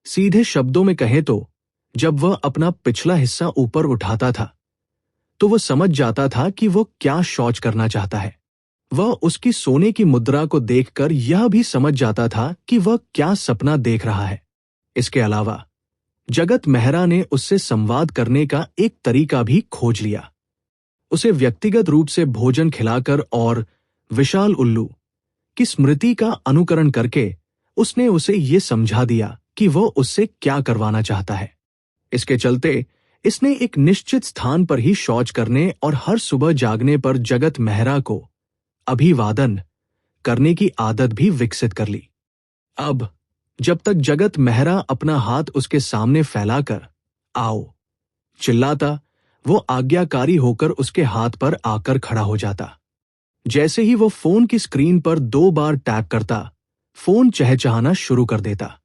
सीधे शब्दों में कहें तो जब वह अपना पिछला हिस्सा ऊपर उठाता था तो वह समझ जाता था कि वह क्या शौच करना चाहता है। वह उसकी सोने की मुद्रा को देखकर यह भी समझ जाता था कि वह क्या सपना देख रहा है। इसके अलावा जगत मेहरा ने उससे संवाद करने का एक तरीका भी खोज लिया। उसे व्यक्तिगत रूप से भोजन खिलाकर और विशाल उल्लू की स्मृति का अनुकरण करके उसने उसे ये समझा दिया कि वह उससे क्या करवाना चाहता है। इसके चलते इसने एक निश्चित स्थान पर ही शौच करने और हर सुबह जागने पर जगत मेहरा को अभिवादन करने की आदत भी विकसित कर ली। अब जब तक जगत मेहरा अपना हाथ उसके सामने फैलाकर आओ चिल्लाता, वो आज्ञाकारी होकर उसके हाथ पर आकर खड़ा हो जाता। जैसे ही वो फोन की स्क्रीन पर 2 बार टैप करता, फोन चहचहाना शुरू कर देता।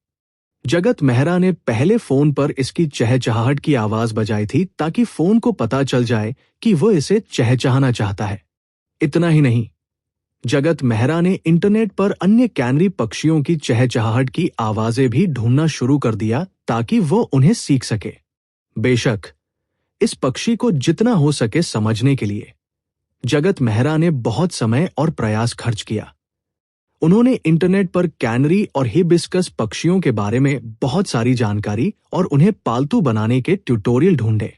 जगत मेहरा ने पहले फोन पर इसकी चहचहाहट की आवाज बजाई थी ताकि फोन को पता चल जाए कि वह इसे चहचहाना चाहता है। इतना ही नहीं, जगत मेहरा ने इंटरनेट पर अन्य कैनरी पक्षियों की चहचहाहट की आवाजें भी ढूंढना शुरू कर दिया ताकि वो उन्हें सीख सके। बेशक इस पक्षी को जितना हो सके समझने के लिए जगत मेहरा ने बहुत समय और प्रयास खर्च किया। उन्होंने इंटरनेट पर कैनरी और हिबिस्कस पक्षियों के बारे में बहुत सारी जानकारी और उन्हें पालतू बनाने के ट्यूटोरियल ढूंढे।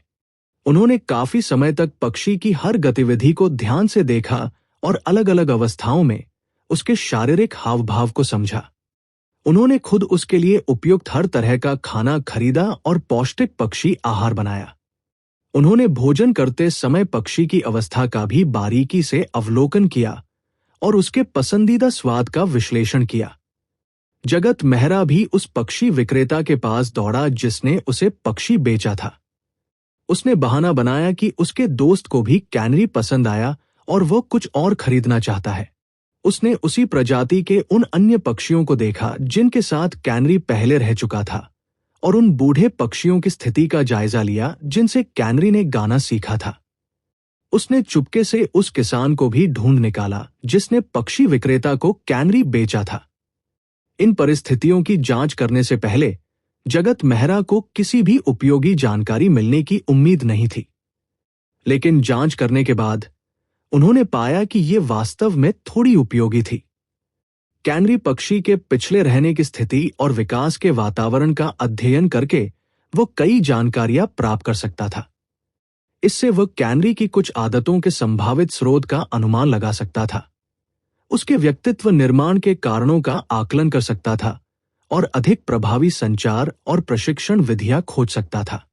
उन्होंने काफी समय तक पक्षी की हर गतिविधि को ध्यान से देखा और अलग अलग अवस्थाओं में उसके शारीरिक हाव भाव को समझा। उन्होंने खुद उसके लिए उपयुक्त हर तरह का खाना खरीदा और पौष्टिक पक्षी आहार बनाया। उन्होंने भोजन करते समय पक्षी की अवस्था का भी बारीकी से अवलोकन किया और उसके पसंदीदा स्वाद का विश्लेषण किया। जगत मेहरा भी उस पक्षी विक्रेता के पास दौड़ा जिसने उसे पक्षी बेचा था। उसने बहाना बनाया कि उसके दोस्त को भी कैनरी पसंद आया और वो कुछ और खरीदना चाहता है। उसने उसी प्रजाति के उन अन्य पक्षियों को देखा जिनके साथ कैनरी पहले रह चुका था और उन बूढ़े पक्षियों की स्थिति का जायजा लिया जिनसे कैनरी ने गाना सीखा था। उसने चुपके से उस किसान को भी ढूंढ निकाला जिसने पक्षी विक्रेता को कैनरी बेचा था। इन परिस्थितियों की जांच करने से पहले जगत मेहरा को किसी भी उपयोगी जानकारी मिलने की उम्मीद नहीं थी, लेकिन जांच करने के बाद उन्होंने पाया कि ये वास्तव में थोड़ी उपयोगी थी। कैनरी पक्षी के पिछले रहने की स्थिति और विकास के वातावरण का अध्ययन करके वो कई जानकारियां प्राप्त कर सकता था। इससे वह कैनरी की कुछ आदतों के संभावित स्रोत का अनुमान लगा सकता था, उसके व्यक्तित्व निर्माण के कारणों का आकलन कर सकता था और अधिक प्रभावी संचार और प्रशिक्षण विधियां खोज सकता था।